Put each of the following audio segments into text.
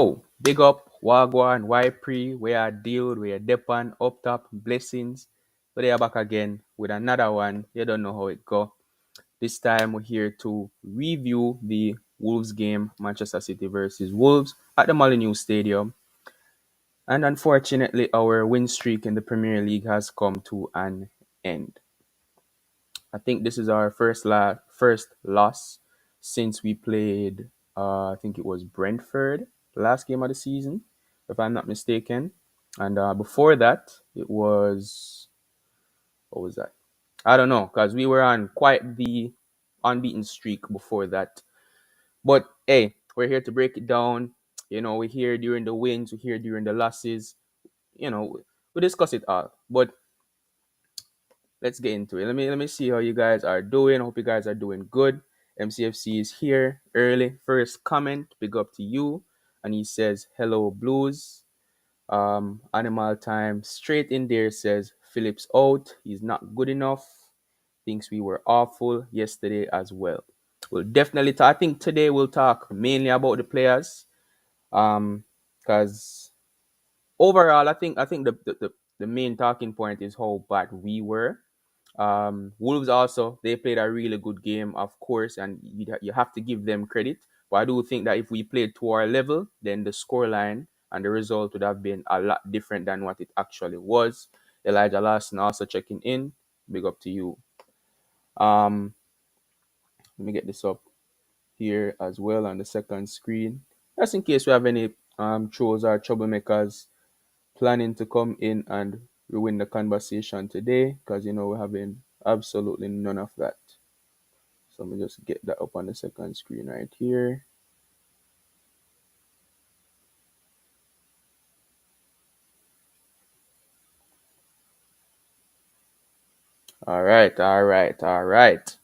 Oh, big up, Wagwan, Ypre, we are deal, we are Depan, up top, blessings. So they are back again with another one. You don't know how it go. This time we're here to review the Wolves game, Manchester City versus Wolves at the Molineux Stadium. And unfortunately, our win streak in the Premier League has come to an end. I think this is our first loss since we played. I think it was Brentford last game of the season, if I'm not mistaken. And before that, it was what was that? I don't know because we were on quite the unbeaten streak before that. But hey, we're here to break it down. We're here during the wins, we're here during the losses. We discuss it all. But let's get into it. Let me see how you guys are doing. I hope you guys are doing good. MCFC is here early. First comment, big up to you. And he says, hello, Blues. Animal Time straight in there says, Phillips out. He's not good enough. Thinks we were awful yesterday as well. We'll definitely talk. I think today we'll talk mainly about the players. Because overall, I think the main talking point is how bad we were. Wolves also, they played a really good game, of course, and you have to give them credit. But I do think that if we played to our level, then the scoreline and the result would have been a lot different than what it actually was. Elijah Lawson also checking in. Big up to you. Um, Let me get this up here as well on the second screen. Just in case we have any trolls or troublemakers planning to come in and ruin the conversation today, because we're having absolutely none of that. So let me just get that up on the second screen right here. All right, all right, all right.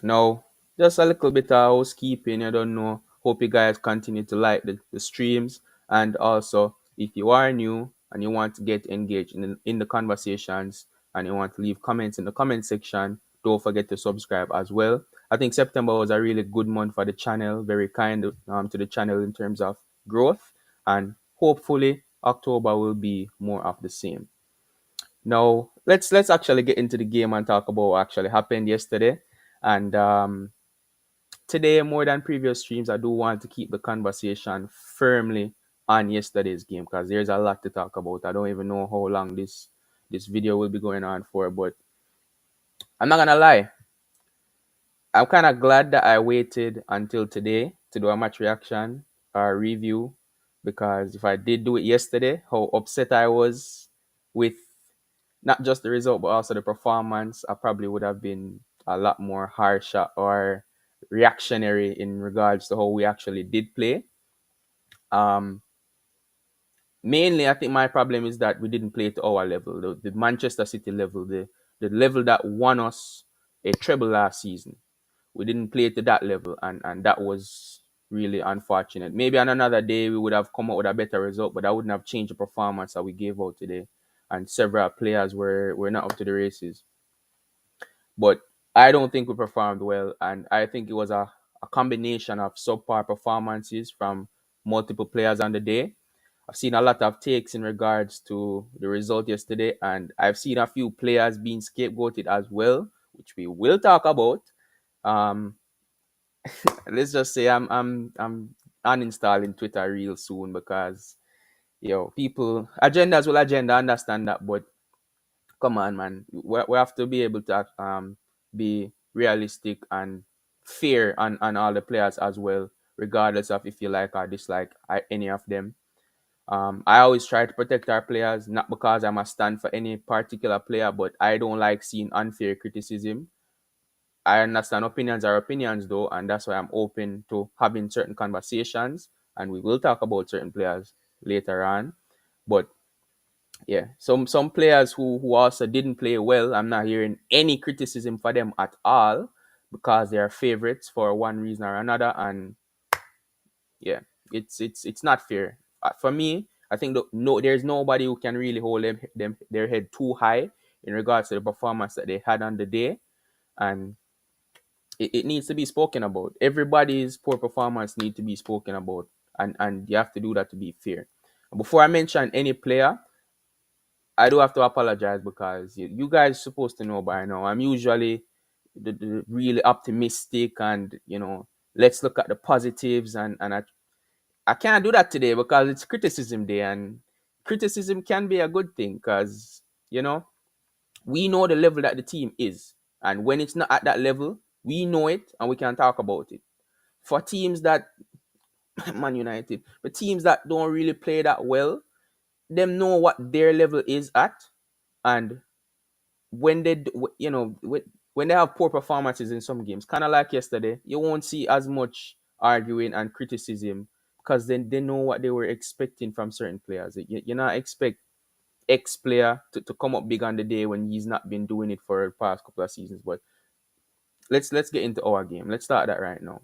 Now, just a little bit of housekeeping. I don't know. Hope you guys continue to like the streams. And also, if you are new and you want to get engaged in the conversations and you want to leave comments in the comment section, don't forget to subscribe as well. I think September was a really good month for the channel, very kind to the channel in terms of growth. And hopefully, October will be more of the same. Now, let's actually get into the game and talk about what actually happened yesterday. And today, more than previous streams, I do want to keep the conversation firmly on yesterday's game because there's a lot to talk about. I don't even know how long this video will be going on for, but I'm not gonna lie. I'm kind of glad that I waited until today to do a match reaction or review because if I did do it yesterday, how upset I was with not just the result but also the performance, I probably would have been a lot more harsh or reactionary in regards to how we actually did play. Um, Mainly, I think my problem is that we didn't play to our level, the Manchester City level, the level that won us a treble last season. We didn't play to that level, and that was really unfortunate. Maybe on another day we would have come out with a better result, but that wouldn't have changed the performance that we gave out today. And several players were not up to the races. But I don't think we performed well, and I think it was a combination of subpar performances from multiple players on the day. I've seen a lot of takes in regards to the result yesterday, and I've seen a few players being scapegoated as well, which we will talk about. Um, let's just say I'm uninstalling Twitter real soon because people agendas will agenda, understand that, but come on, man. We have to be able to be realistic and fair on all the players as well, regardless of if you like or dislike any of them. I always try to protect our players, not because I'm a stand for any particular player, but I don't like seeing unfair criticism. I understand opinions are opinions, though, and that's why I'm open to having certain conversations, and we will talk about certain players later on. But yeah, some players who also didn't play well, I'm not hearing any criticism for them at all because they are favorites for one reason or another, and yeah, it's not fair. For me, I think no, there's nobody who can really hold their head too high in regards to the performance that they had on the day, and it needs to be spoken about. Everybody's poor performance need to be spoken about, and you have to do that to be fair. Before I mention any player, I do have to apologize because you guys supposed to know by now. I'm usually the really optimistic, and let's look at the positives, and I can't do that today because it's criticism day, and criticism can be a good thing because you know we know the level that the team is, and when it's not at that level, we know it and we can talk about it. For teams that Man United, for teams that don't really play that well, them know what their level is at, and when they when they have poor performances in some games, kind of like yesterday, you won't see as much arguing and criticism because then they know what they were expecting from certain players. You not expect X player to come up big on the day when he's not been doing it for the past couple of seasons. But let's get into our game. Let's start that right now.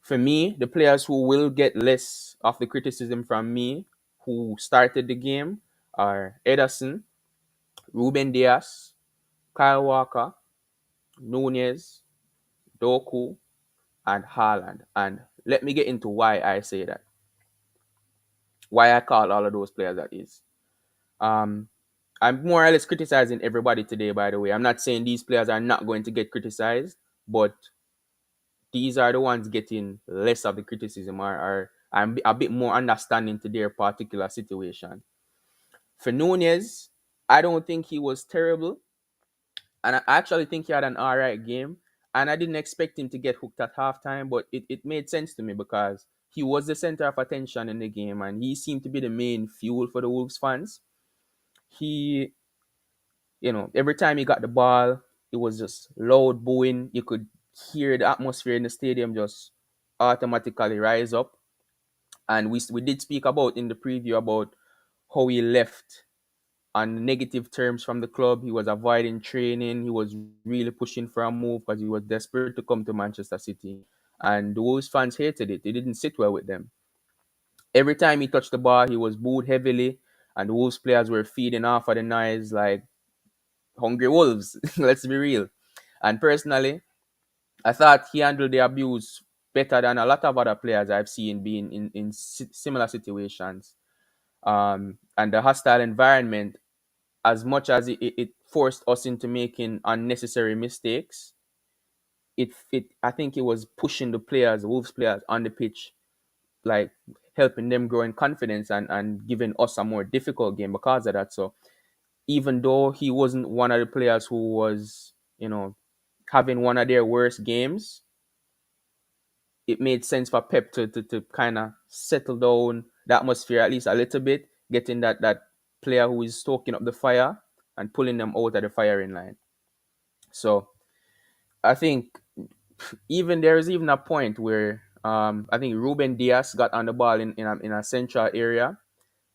For me, the players who will get less of the criticism from me, who started the game, are Ederson, Ruben Diaz, Kyle Walker, Nunez, Doku, and Haaland. And let me get into why I say that. Why I call all of those players that is. Um, I'm more or less criticizing everybody today, by the way. I'm not saying these players are not going to get criticized, but these are the ones getting less of the criticism, or I'm a bit more understanding to their particular situation. For Nunez, I don't think he was terrible, and I actually think he had an alright game. And I didn't expect him to get hooked at halftime, but it made sense to me because he was the center of attention in the game, and he seemed to be the main fuel for the Wolves fans. He, every time he got the ball, it was just loud booing. You could hear the atmosphere in the stadium just automatically rise up. And we did speak about in the preview about how he left on negative terms from the club. He was avoiding training. He was really pushing for a move because he was desperate to come to Manchester City. And the Wolves fans hated it. It didn't sit well with them. Every time he touched the ball, he was booed heavily, and the Wolves players were feeding off of the noise like hungry wolves. Let's be real. And personally, I thought he handled the abuse better than a lot of other players I've seen being in similar situations. And the hostile environment, as much as it forced us into making unnecessary mistakes, it I think it was pushing the players, Wolves players, on the pitch, like helping them grow in confidence, and giving us a more difficult game because of that. So even though he wasn't one of the players who was, having one of their worst games, it made sense for Pep to kind of settle down the atmosphere at least a little bit, getting that player who is stoking up the fire and pulling them out of the firing line. So I think even there is even a point where I think Ruben Diaz got on the ball in a central area.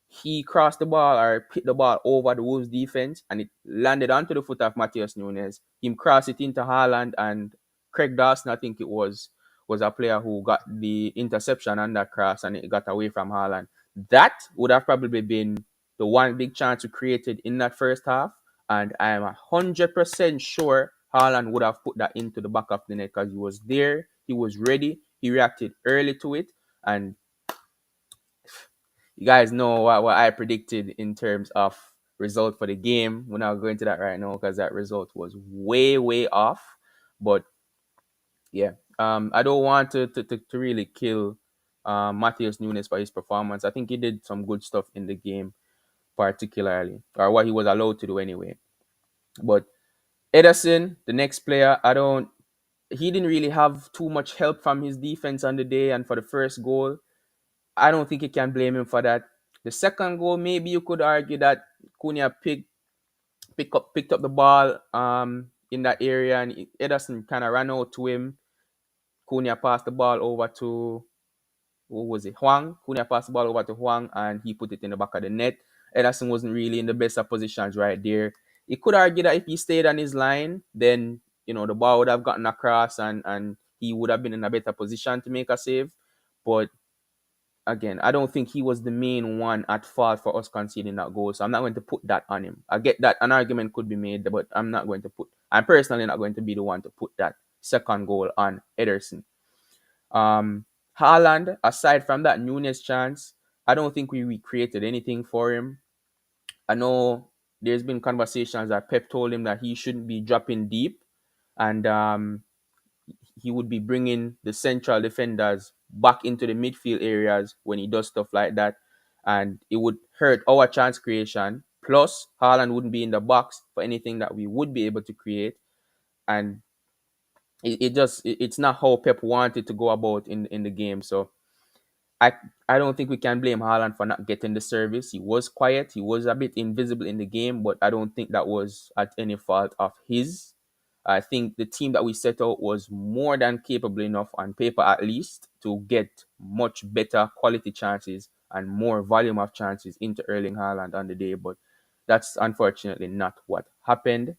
He crossed the ball or hit the ball over the Wolves defense, and it landed onto the foot of Matheus Nunes. Him crossed it into Haaland, and Craig Dawson, I think it was a player who got the interception on that cross, and it got away from Haaland. That would have probably been the one big chance we created in that first half, and I am 100% sure Haaland would have put that into the back of the net because he was there, he was ready, he reacted early to it, and you guys know what I predicted in terms of result for the game. We're not going to that right now because that result was way, way off. But yeah, I don't want to really kill Matheus Nunes for his performance. I think he did some good stuff in the game, particularly, or what he was allowed to do anyway. But Ederson, the next player, he didn't really have too much help from his defense on the day, and for the first goal, I don't think you can blame him for that. The second goal, maybe you could argue that Cunha picked up the ball in that area, and Ederson kind of ran out to him. Cunha passed the ball over to, who was it? Huang. Cunha passed the ball over to Huang, and he put it in the back of the net. Ederson wasn't really in the best of positions right there. You could argue that if he stayed on his line, then the ball would have gotten across, and he would have been in a better position to make a save. But again, I don't think he was the main one at fault for us conceding that goal. So I'm not going to put that on him. I get that an argument could be made, but I'm personally not going to be the one to put that second goal on Ederson. Haaland, aside from that Nunes chance, I don't think we recreated anything for him. I know there's been conversations that Pep told him that he shouldn't be dropping deep, and he would be bringing the central defenders back into the midfield areas when he does stuff like that, and it would hurt our chance creation. Plus, Haaland wouldn't be in the box for anything that we would be able to create, and it's not how Pep wanted to go about in the game. So I I don't think we can blame Haaland for not getting the service. He was quiet. He was a bit invisible in the game, but I don't think that was at any fault of his. I think the team that we set out was more than capable enough on paper, at least, to get much better quality chances and more volume of chances into Erling Haaland on the day. But that's unfortunately not what happened.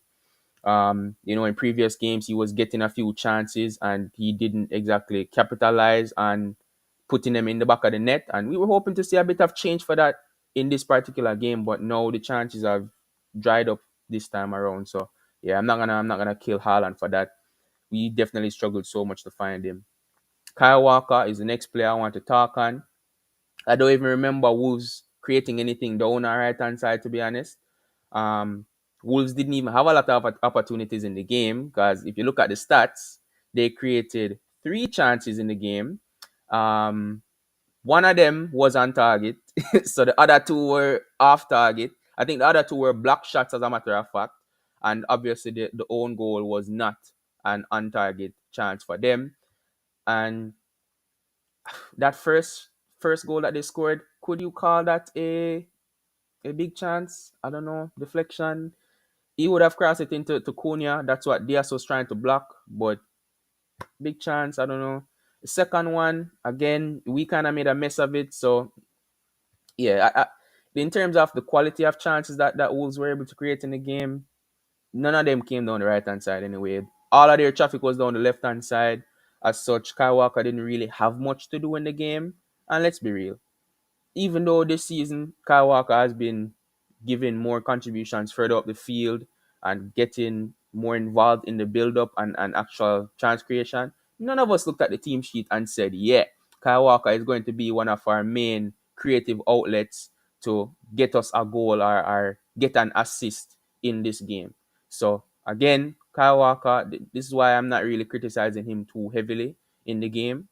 In previous games, he was getting a few chances and he didn't exactly capitalize on putting them in the back of the net. And we were hoping to see a bit of change for that in this particular game, but no, the chances have dried up this time around. So yeah, I'm not gonna kill Haaland for that. We definitely struggled so much to find him. Kyle Walker is the next player I want to talk on. I don't even remember Wolves creating anything down our right hand side, to be honest. Um, Wolves didn't even have a lot of opportunities in the game because if you look at the stats, they created three chances in the game. Um, One of them was on target, so the other two were off target. I think the other two were block shots, as a matter of fact, and obviously the own goal was not an on target chance for them. And that first goal that they scored, could you call that a big chance? I don't know, deflection. He would have crossed it into Cunha. That's what Diaz was trying to block, but big chance. I don't know. The second one, again, we kind of made a mess of it. So yeah, in terms of the quality of chances that Wolves were able to create in the game, none of them came down the right hand side anyway. All of their traffic was down the left hand side. As such, Kyle Walker didn't really have much to do in the game. And let's be real, even though this season Kyle Walker has been giving more contributions further up the field and getting more involved in the build up and actual chance creation, none of us looked at the team sheet and said, yeah, Kyle Walker is going to be one of our main creative outlets to get us a goal or get an assist in this game. So again, Kyle Walker, this is why I'm not really criticizing him too heavily in the game.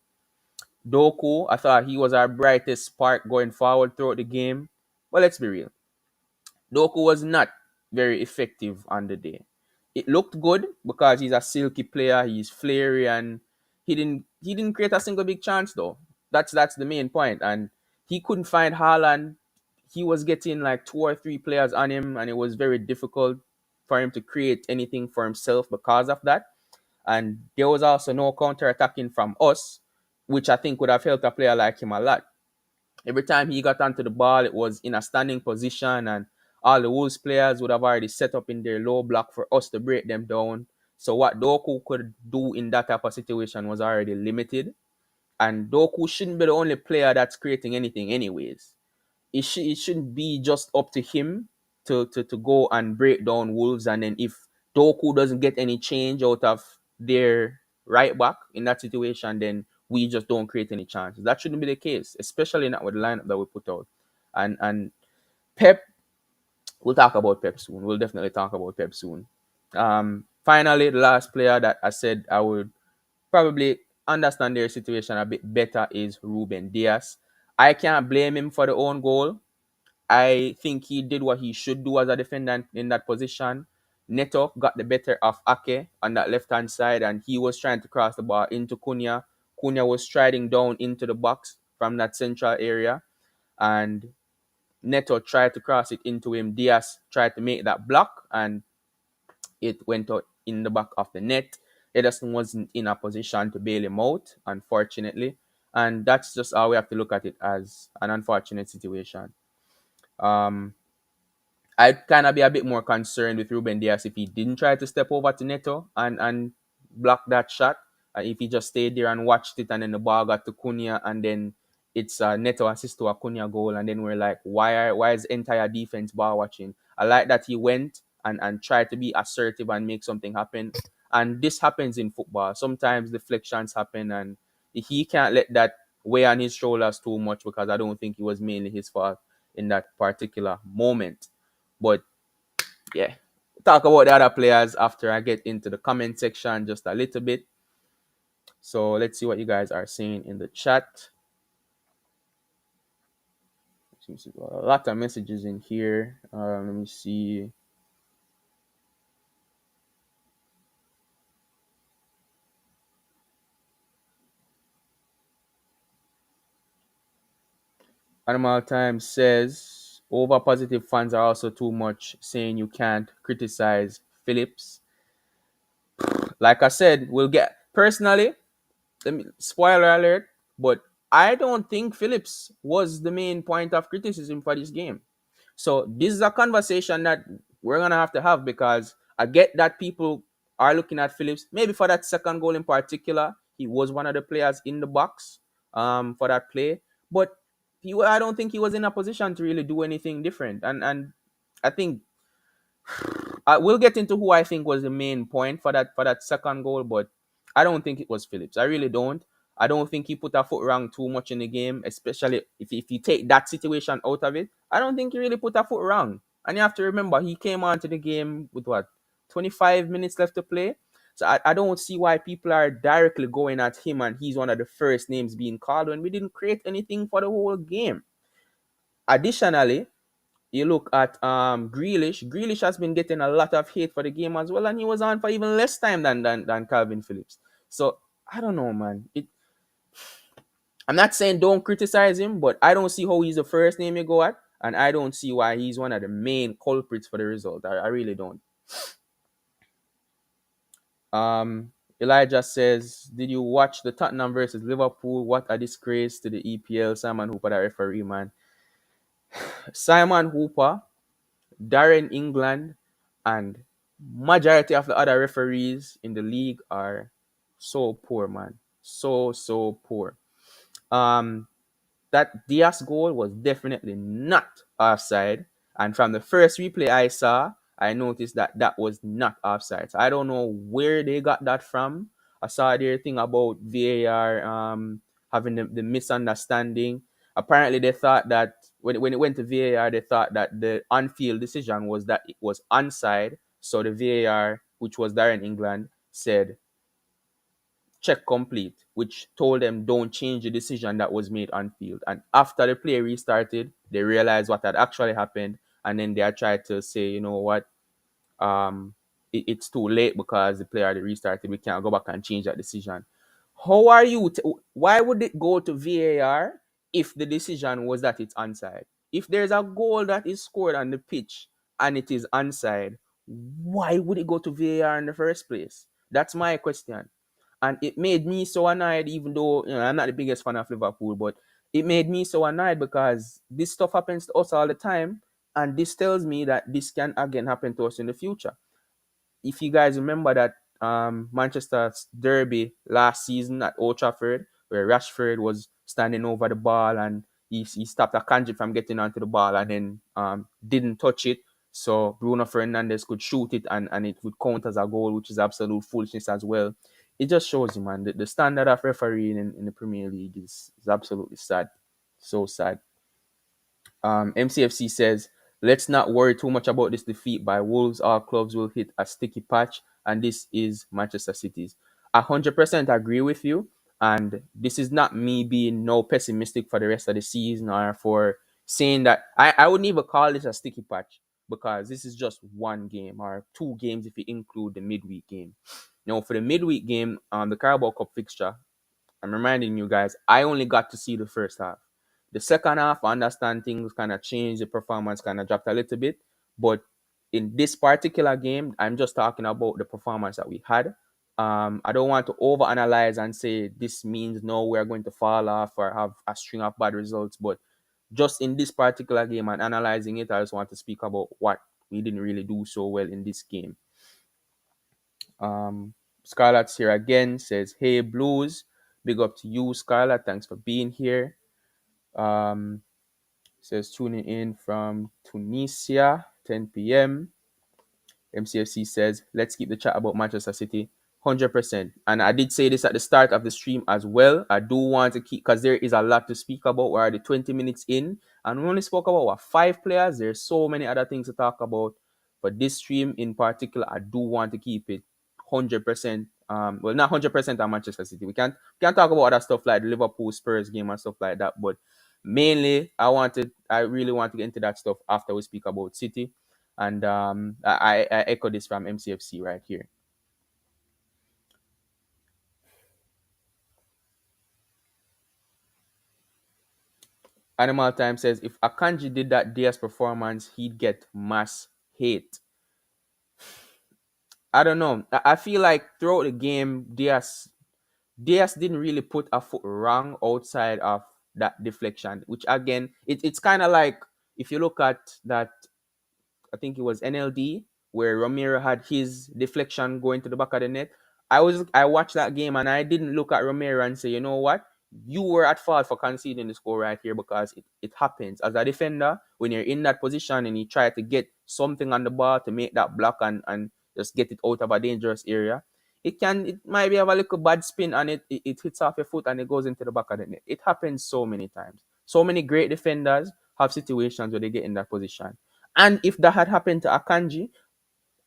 Doku, I thought he was our brightest spark going forward throughout the game. But let's be real. Doku was not very effective on the day. It looked good because he's a silky player, he's flary, and he didn't create a single big chance though. That's the main point. And he couldn't find Haaland. He was getting like two or three players on him, and it was very difficult for him to create anything for himself because of that. And there was also no counter attacking from us, which I think would have helped a player like him a lot. Every time he got onto the ball, it was in a standing position, and all the Wolves players would have already set up in their low block for us to break them down. So what Doku could do in that type of situation was already limited. And Doku shouldn't be the only player that's creating anything, anyways. It shouldn't be just up to him to go and break down Wolves. And then if Doku doesn't get any change out of their right back in that situation, then we just don't create any chances. That shouldn't be the case, especially not with the lineup that we put out. And Pep, we'll talk about Pep soon. We'll definitely talk about Pep soon. Finally, the last player that I said I would probably understand their situation a bit better is Ruben Diaz. I can't blame him for the own goal. I think he did what he should do as a defender in that position. Neto got the better of Ake on that left hand side, and he was trying to cross the ball into Cunha. Cunha was striding down into the box from that central area, and Neto tried to cross it into him. Diaz tried to make that block, and it went out in the back of the net. Ederson wasn't in a position to bail him out, unfortunately, and that's just how we have to look at it, as an unfortunate situation. Um, I'd kind of be a bit more concerned with Ruben Diaz if he didn't try to step over to Neto and block that shot. If he just stayed there and watched it and then the ball got to Cunha and then it's a Neto assist to a Cunha goal, and then we're like, why is the entire defense ball watching? I like that he went and tried to be assertive and make something happen. And this happens in football. Sometimes deflections happen, and he can't let that weigh on his shoulders too much, because I don't think it was mainly his fault in that particular moment. But yeah, talk about the other players after I get into the comment section just a little bit. So let's see what you guys are saying in the chat. Seems to be a lot of messages in here. Let me see. Animal Time says over positive fans are also too much, saying you can't criticize Phillips. Like I said, we'll get personally. Let me spoiler alert, but I don't think Phillips was the main point of criticism for this game. So this is a conversation that we're gonna have to have, because I get that people are looking at Phillips maybe for that second goal in particular. He was one of the players in the box for that play, but I don't think he was in a position to really do anything different. And I think we'll get into who I think was the main point for that second goal, but I don't think it was Phillips. I really don't. I don't think he put a foot wrong too much in the game, especially if you take that situation out of it. I don't think he really put a foot wrong. And you have to remember, he came onto the game with what, 25 minutes left to play. So I don't see why people are directly going at him and he's one of the first names being called when we didn't create anything for the whole game. Additionally, you look at Grealish. Grealish has been getting a lot of hate for the game as well, and he was on for even less time than Calvin Phillips. So I don't know, man. I'm not saying don't criticize him, but I don't see how he's the first name you go at, and I don't see why he's one of the main culprits for the result. I really don't. Um, Elijah says, "Did you watch the Tottenham versus Liverpool? What a disgrace to the EPL." Simon Hooper, the referee, man. Simon Hooper, Darren England, and majority of the other referees in the league are so poor, man. So poor. Um, that Diaz goal was definitely not offside. And from the first replay I saw, I noticed that that was not offside. So I don't know where they got that from. I saw their thing about VAR having the misunderstanding. Apparently, they thought that when it went to VAR, they thought that the on-field decision was that it was onside. So the VAR, which was there in England, said check complete, which told them don't change the decision that was made on field. And after the play restarted, they realized what had actually happened, and then they had tried to say, you know what, it's too late because the player had restarted. We can't go back and change that decision. How are you? Why would it go to VAR if the decision was that it's onside? If there's a goal that is scored on the pitch and it is onside, why would it go to VAR in the first place? That's my question. And it made me so annoyed, even though I'm not the biggest fan of Liverpool, but it made me so annoyed because this stuff happens to us all the time, and this tells me that this can again happen to us in the future. If you guys remember that Manchester derby last season at Old Trafford, where Rashford was standing over the ball and he stopped a Kanji from getting onto the ball and then didn't touch it. So Bruno Fernandes could shoot it and it would count as a goal, which is absolute foolishness as well. It just shows you, man, the standard of refereeing in the Premier League is absolutely sad. So sad. MCFC says, let's not worry too much about this defeat by Wolves. All clubs will hit a sticky patch, and this is Manchester City's. 100% agree with you. And this is not me being no pessimistic for the rest of the season or for saying that I wouldn't even call this a sticky patch because this is just one game or two games if you include the midweek game. Now, for the midweek game, the Carabao Cup fixture, I'm reminding you guys, I only got to see the first half. The second half, I understand things kind of changed, the performance kind of dropped a little bit. But in this particular game, I'm just talking about the performance that we had. I don't want to overanalyze and say this means no, we're going to fall off or have a string of bad results. But just in this particular game and analyzing it, I just want to speak about what we didn't really do so well in this game. Scarlett's here again, says, hey, Blues. Big up to you, Scarlett. Thanks for being here. Says, tuning in from Tunisia, 10 p.m. MCFC says, let's keep the chat about Manchester City. 100%. And I did say this at the start of the stream as well. I do want to keep, because there is a lot to speak about. We're already 20 minutes in, and we only spoke about what, five players. There's so many other things to talk about. But this stream in particular, I do want to keep it 100%. Well, not 100% on Manchester City. We can't talk about other stuff like the Liverpool Spurs game and stuff like that. But mainly, I really want to get into that stuff after we speak about City. And I echo this from MCFC right here. Animal Time says if Akanji did that Diaz performance, he'd get mass hate. I don't know. I feel like throughout the game, Diaz didn't really put a foot wrong outside of that deflection, which again, it's kind of like if you look at that, I think it was NLD where Romero had his deflection going to the back of the net. I watched that game and I didn't look at Romero and say, you know what? You were at fault for conceding the score right here because it happens. As a defender, when you're in that position and you try to get something on the ball to make that block and just get it out of a dangerous area, it might be have a little bad spin and it hits off your foot and it goes into the back of the net. It happens so many times. So many great defenders have situations where they get in that position. And if that had happened to Akanji,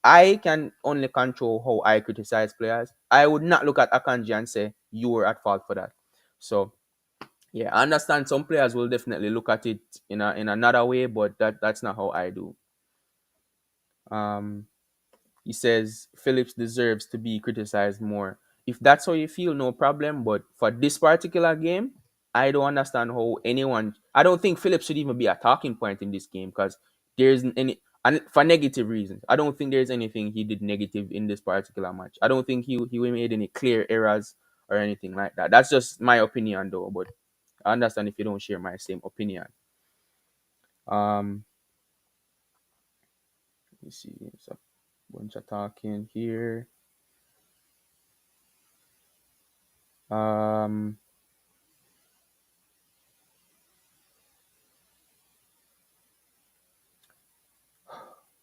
I can only control how I criticize players. I would not look at Akanji and say, you were at fault for that. So, yeah, I understand some players will definitely look at it in another way, but that's not how I do. Um, He says Phillips deserves to be criticized more. If that's how you feel, no problem. But for this particular game, I don't understand how anyone. I don't think Phillips should even be a talking point in this game because there isn't any. And for negative reasons, I don't think there's anything he did negative in this particular match. I don't think he made any clear errors or anything like that. That's just my opinion, though. But I understand if you don't share my same opinion. Um, let me see. It's a bunch of talking here. Um,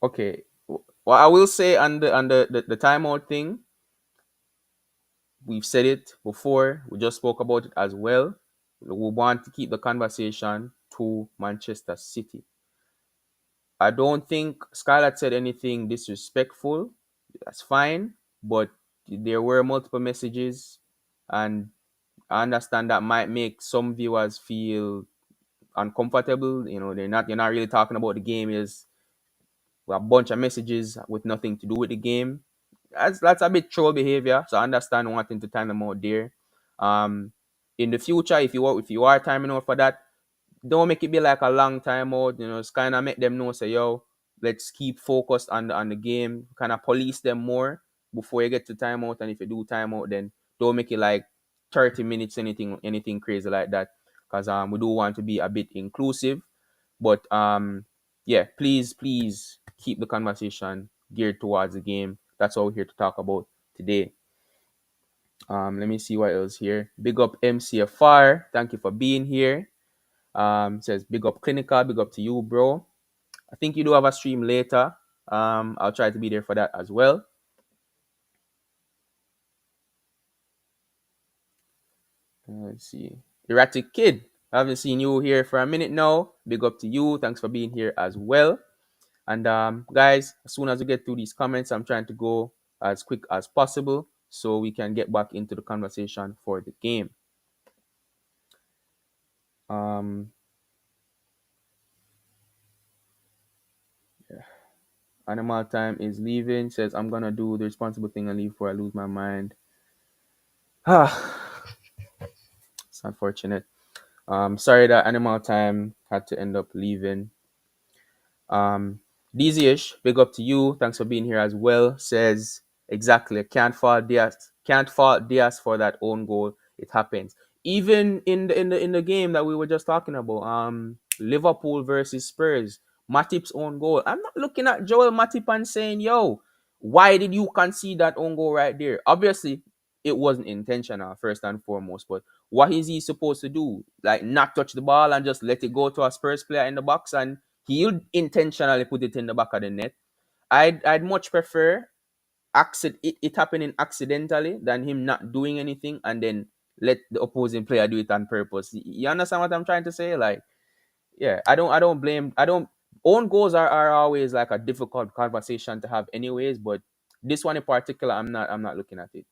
okay. Well, I will say on the timeout thing, we've said it before. We just spoke about it as well. We want to keep the conversation to Manchester City. I don't think Scarlett said anything disrespectful. That's fine, but there were multiple messages, and I understand that might make some viewers feel uncomfortable. You know, you're not really talking about the game. Is a bunch of messages with nothing to do with the game. That's a bit troll behavior. So I understand wanting to time them out there. Um, in the future, if you are timing out for that, don't make it be like a long time out. You know, it's kind of make them know, say, yo, let's keep focused on the game. Kind of police them more before you get to timeout. And if you do timeout, then don't make it like 30 minutes, anything crazy like that. Because we do want to be a bit inclusive. But yeah, please keep the conversation geared towards the game. That's what we're here to talk about today. Let me see what else here. Big up MCFR. Thank you for being here. Says big up Clinical. Big up to you, bro. I think you do have a stream later. I'll try to be there for that as well. Let's see. Erratic Kid. I haven't seen you here for a minute now. Big up to you. Thanks for being here as well. And guys, as soon as we get through these comments, I'm trying to go as quick as possible so we can get back into the conversation for the game. Yeah. Animal Time is leaving. Says I'm gonna do the responsible thing and leave before I lose my mind. It's unfortunate. Sorry that Animal Time had to end up leaving. DZ-ish, big up to you. Thanks for being here as well. Says exactly. Can't fault Diaz for that own goal. It happens. Even in the game that we were just talking about, Liverpool versus Spurs, Matip's own goal. I'm not looking at Joel Matip and saying, yo, why did you concede that own goal right there? Obviously, it wasn't intentional, first and foremost, but what is he supposed to do? Like not touch the ball and just let it go to a Spurs player in the box, and he'll intentionally put it in the back of the net. I'd much prefer it happening accidentally than him not doing anything and then let the opposing player do it on purpose. You understand what I'm trying to say? Like, yeah, I don't blame I don't own goals are always like a difficult conversation to have anyways, but this one in particular I'm not looking at it.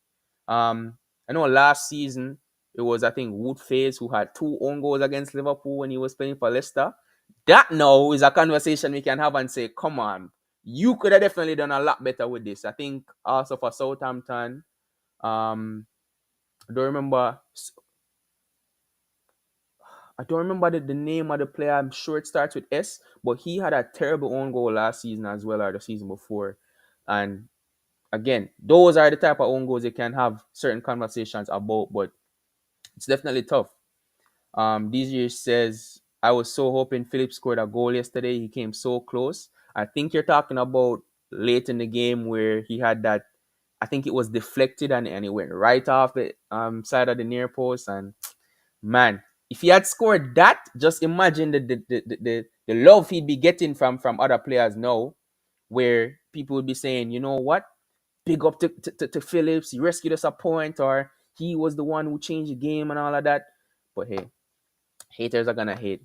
Um, I know last season it was, I think, Wood Faze who had two own goals against Liverpool when he was playing for Leicester. That now is a conversation we can have and say, come on, you could have definitely done a lot better with this. I think also for Southampton, I don't remember. I don't remember the name of the player. I'm sure it starts with S, but he had a terrible own goal last season as well, or the season before. And again, those are the type of own goals you can have certain conversations about, but it's definitely tough. DJ says, I was so hoping Phillips scored a goal yesterday. He came so close. I think you're talking about late in the game where he had that, I think it was deflected and it went right off the side of the near post. And man, if he had scored that, just imagine the love he'd be getting from other players now, where people would be saying, you know what? Big up to Phillips. He rescued us a point, or he was the one who changed the game and all of that. But hey, haters are gonna hate.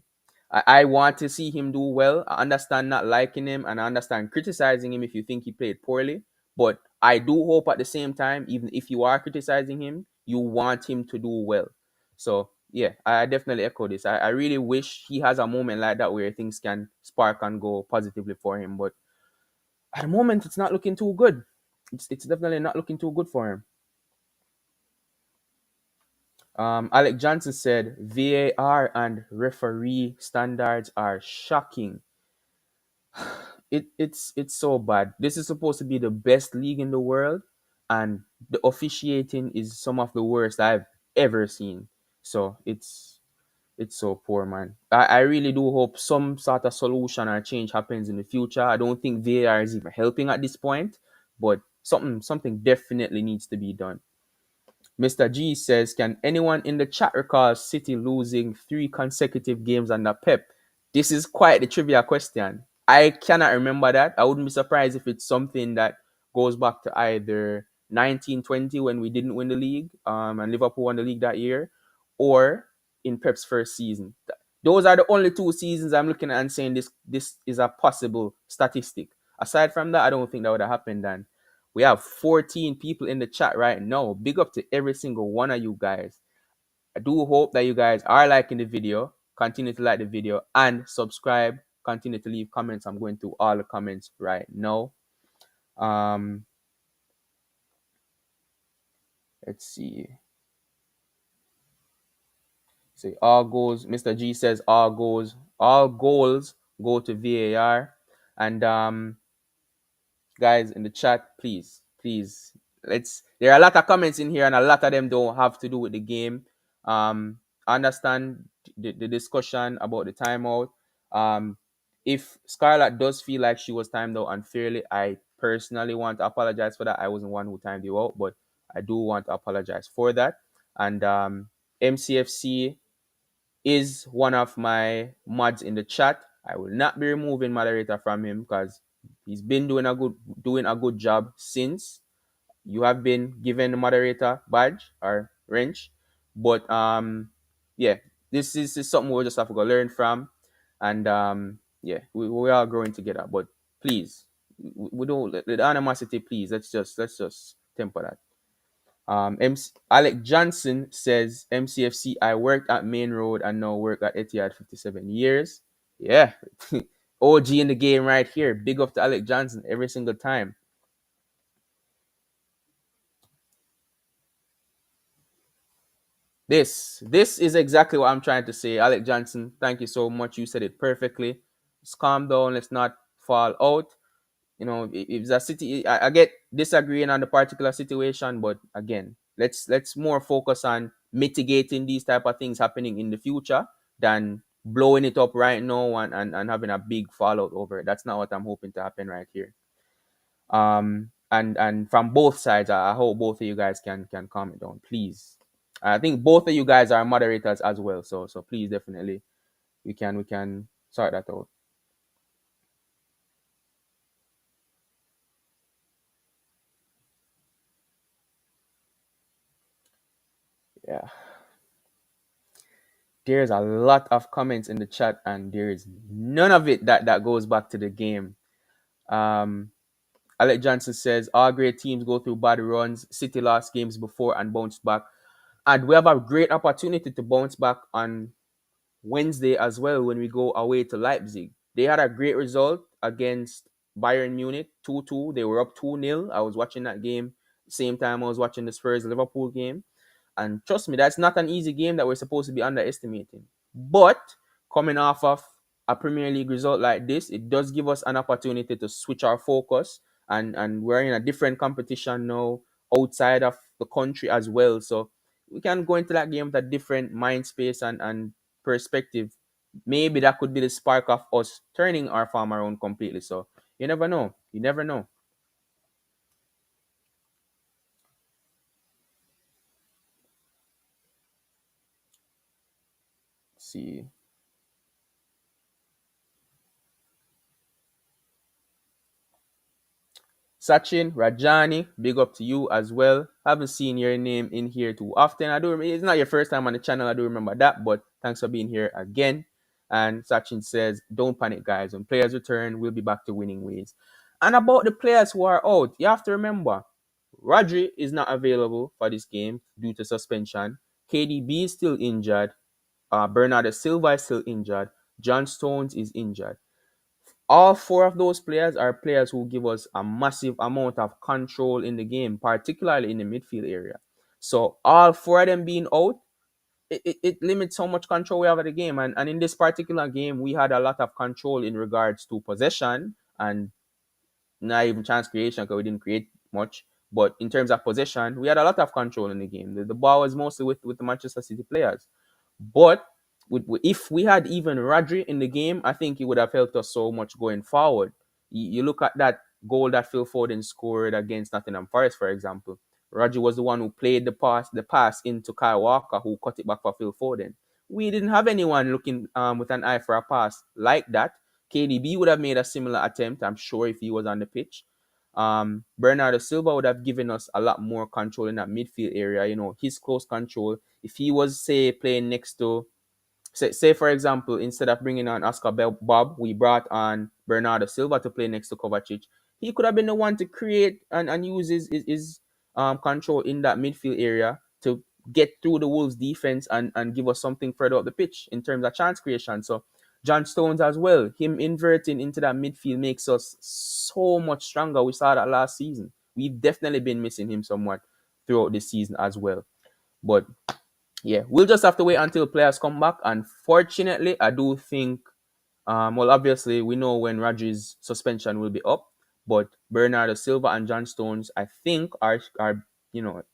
I want to see him do well. I understand not liking him and I understand criticizing him if you think he played poorly. But I do hope at the same time, even if you are criticizing him, you want him to do well. So yeah, I definitely echo this. I really wish he has a moment like that where things can spark and go positively for him. But at the moment, it's not looking too good. It's definitely not looking too good for him. Alec Johnson said VAR and referee standards are shocking. It's so bad. This is supposed to be the best league in the world, and the officiating is some of the worst I've ever seen. So it's so poor, man. I really do hope some sort of solution or change happens in the future. I don't think VAR is even helping at this point, but something definitely needs to be done. Mr. G says, can anyone in the chat recall City losing 3 consecutive games under Pep? This is quite the trivia question. I cannot remember that. I wouldn't be surprised if it's something that goes back to either 1920 when we didn't win the league, and Liverpool won the league that year, or in Pep's first season. Those are the only 2 seasons I'm looking at and saying this is a possible statistic. Aside from that, I don't think that would have happened. And we have 14 people in the chat right now. Big up to every single one of you guys. I do hope that you guys are liking the video. Continue to like the video and subscribe. Continue to leave comments. I'm going through all the comments right now. Um, let's see. See, all goals. Mr. G says all goals go to VAR. And guys in the chat, please, there are a lot of comments in here and a lot of them don't have to do with the game. I understand the discussion about the timeout. If Scarlett does feel like she was timed out unfairly, I personally want to apologize for that. I wasn't one who timed you out, but I do want to apologize for that. And MCFC is one of my mods in the chat. I will not be removing moderator from him because he's been doing a good job since you have been given the moderator badge or wrench. But yeah, this is something we'll just have to go learn from. And yeah, we are growing together. But please, we don't the animosity, please. Let's just temper that. Alec Johnson says MCFC. I worked at Main Road and now work at Etihad 57 years. Yeah, OG in the game right here. Big up to Alec Johnson every single time. This is exactly what I'm trying to say. Alec Johnson, thank you so much. You said it perfectly. Just calm down. Let's not fall out. If the city, I get disagreeing on the particular situation, but again, let's more focus on mitigating these type of things happening in the future than blowing it up right now and having a big fallout over it. That's not what I'm hoping to happen right here. And from both sides, I hope both of you guys can calm it down, please. I think both of you guys are moderators as well, so please, definitely, we can sort that out. Yeah, there's a lot of comments in the chat, and there is none of it that goes back to the game. Um, Alec Johnson says all great teams go through bad runs. City lost games before and bounced back, and we have a great opportunity to bounce back on Wednesday as well when we go away to Leipzig. They had a great result against Bayern Munich, 2-2. They were up 2-0. I was watching that game same time I was watching the Spurs Liverpool game. And trust me, that's not an easy game that we're supposed to be underestimating. But coming off of a Premier League result like this, it does give us an opportunity to switch our focus. And we're in a different competition now outside of the country as well. So we can go into that game with a different mind space and perspective. Maybe that could be the spark of us turning our farm around completely. So you never know. You never know. Let's see. Sachin, Rajani, big up to you as well. Haven't seen your name in here too often. I do. It's not your first time on the channel. I do remember that, but thanks for being here again. And Sachin says, "Don't panic, guys. When players return, we'll be back to winning ways." And about the players who are out, you have to remember, Rodri is not available for this game due to suspension. KDB is still injured. Bernardo Silva is still injured. John Stones is injured. All four of those players are players who give us a massive amount of control in the game, particularly in the midfield area. So all four of them being out, it limits how much control we have of the game. And in this particular game, we had a lot of control in regards to possession and not even chance creation because we didn't create much. But in terms of possession, we had a lot of control in the game. The ball was mostly with the Manchester City players. But if we had even Rodri in the game, I think it would have helped us so much going forward. You look at that goal that Phil Foden scored against Nottingham Forest, for example. Rodri was the one who played the pass into Kyle Walker, who cut it back for Phil Foden. We didn't have anyone looking with an eye for a pass like that. KDB would have made a similar attempt, I'm sure, if he was on the pitch. Bernardo Silva would have given us a lot more control in that midfield area. His close control. If he was, say, playing next to, say for example, instead of bringing on Oscar Bob, we brought on Bernardo Silva to play next to Kovacic. He could have been the one to create and use his control in that midfield area to get through the Wolves defense and give us something further up the pitch in terms of chance creation. So John Stones as well, him inverting into that midfield makes us so much stronger. We saw that last season. We've definitely been missing him somewhat throughout this season as well. But yeah, we'll just have to wait until players come back. Unfortunately, I do think, well, obviously, we know when Rodri's suspension will be up, but Bernardo Silva and John Stones, I think, are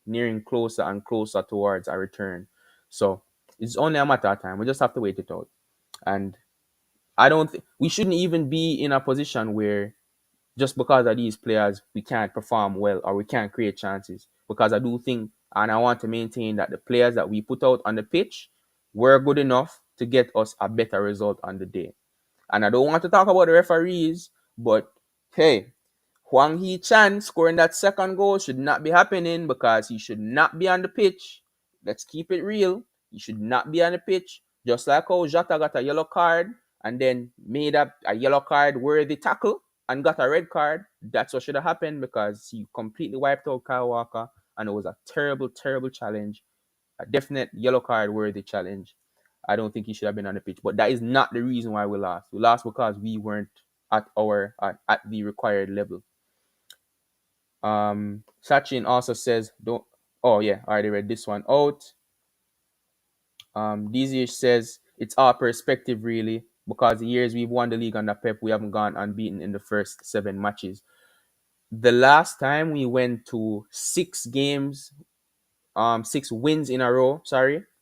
nearing closer and closer towards a return. So it's only a matter of time. We just have to wait it out. And I don't think we shouldn't even be in a position where just because of these players we can't perform well or we can't create chances. Because I do think and I want to maintain that the players that we put out on the pitch were good enough to get us a better result on the day. And I don't want to talk about the referees, but hey, Hwang Hee Chan scoring that second goal should not be happening because he should not be on the pitch. Let's keep it real. He should not be on the pitch. Just like how Jota got a yellow card and then made up a yellow card worthy tackle and got a red card. That's what should have happened because he completely wiped out Kyle Walker and it was a terrible, terrible challenge. A definite yellow card worthy challenge. I don't think he should have been on the pitch. But that is not the reason why we lost. We lost because we weren't at the required level. Sachin also says, don't. Oh, yeah, I already read this one out. DZH says, it's our perspective, really, because the years we've won the league under Pep, we haven't gone unbeaten in the first 7 matches. The last time we went to 6 wins in a row,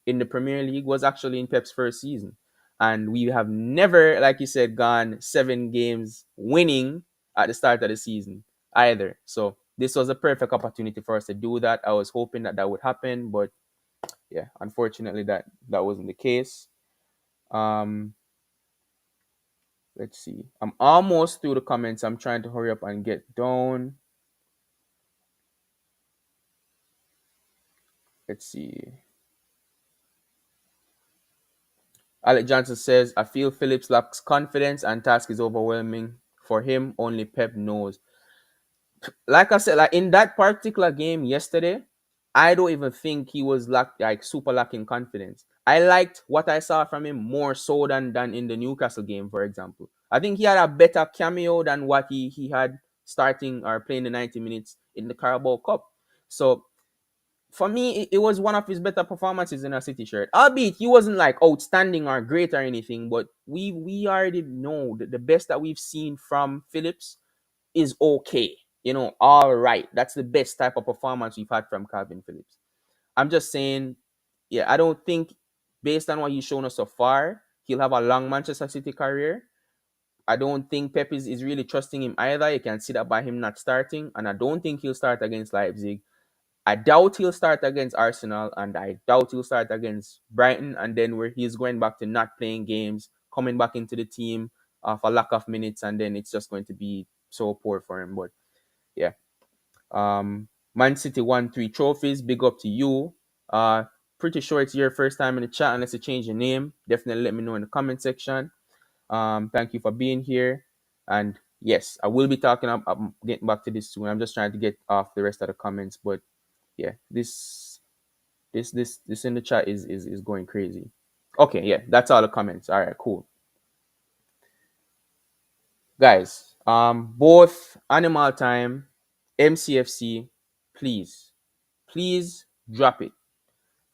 in the Premier League was actually in Pep's first season. And we have never, like you said, gone 7 games winning at the start of the season either. So this was a perfect opportunity for us to do that. I was hoping that would happen, but yeah, unfortunately that wasn't the case. Um, let's see. I'm almost through the comments. I'm trying to hurry up and get down. Let's see. Alec Johnson says, I feel Phillips lacks confidence and task is overwhelming for him. Only Pep knows. Like I said, like in that particular game yesterday, I don't even think he was like super lacking confidence. I liked what I saw from him more so than in the Newcastle game, for example. I think he had a better cameo than what he had starting or playing the 90 minutes in the Carabao Cup. So for me, it was one of his better performances in a City shirt. Albeit he wasn't like outstanding or great or anything, but we already know that the best that we've seen from Phillips is okay. All right. That's the best type of performance we've had from Calvin Phillips. I'm just saying, yeah, I don't think, based on what he's shown us so far, he'll have a long Manchester City career. I don't think Pep is really trusting him either. You can see that by him not starting. And I don't think he'll start against Leipzig. I doubt he'll start against Arsenal. And I doubt he'll start against Brighton. And then where he's going back to not playing games, coming back into the team for lack of minutes. And then it's just going to be so poor for him. But yeah. Man City won 3 trophies. Big up to you. Pretty sure it's your first time in the chat unless you change your name. Definitely let me know in the comment section. Thank you for being here. And yes, I will be talking. I'm getting back to this soon. I'm just trying to get off the rest of the comments. But yeah, this in the chat is going crazy. Okay, yeah, that's all the comments. All right, cool. Guys, both Animal Time, MCFC, please drop it.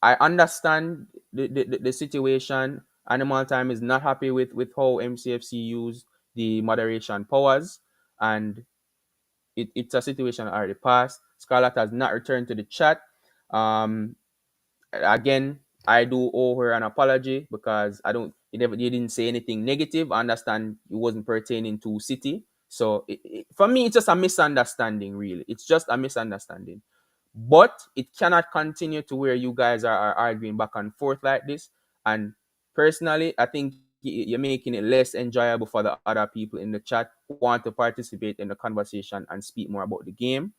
I understand the situation. Animal Time is not happy with how MCFC use the moderation powers, and it's a situation that already passed. Scarlett has not returned to the chat. Um, Again, I do owe her an apology because you didn't say anything negative. I understand it wasn't pertaining to City. So for me, it's just a misunderstanding, really. It's just a misunderstanding. But it cannot continue to where you guys are arguing back and forth like this. And personally, I think you're making it less enjoyable for the other people in the chat who want to participate in the conversation and speak more about the game.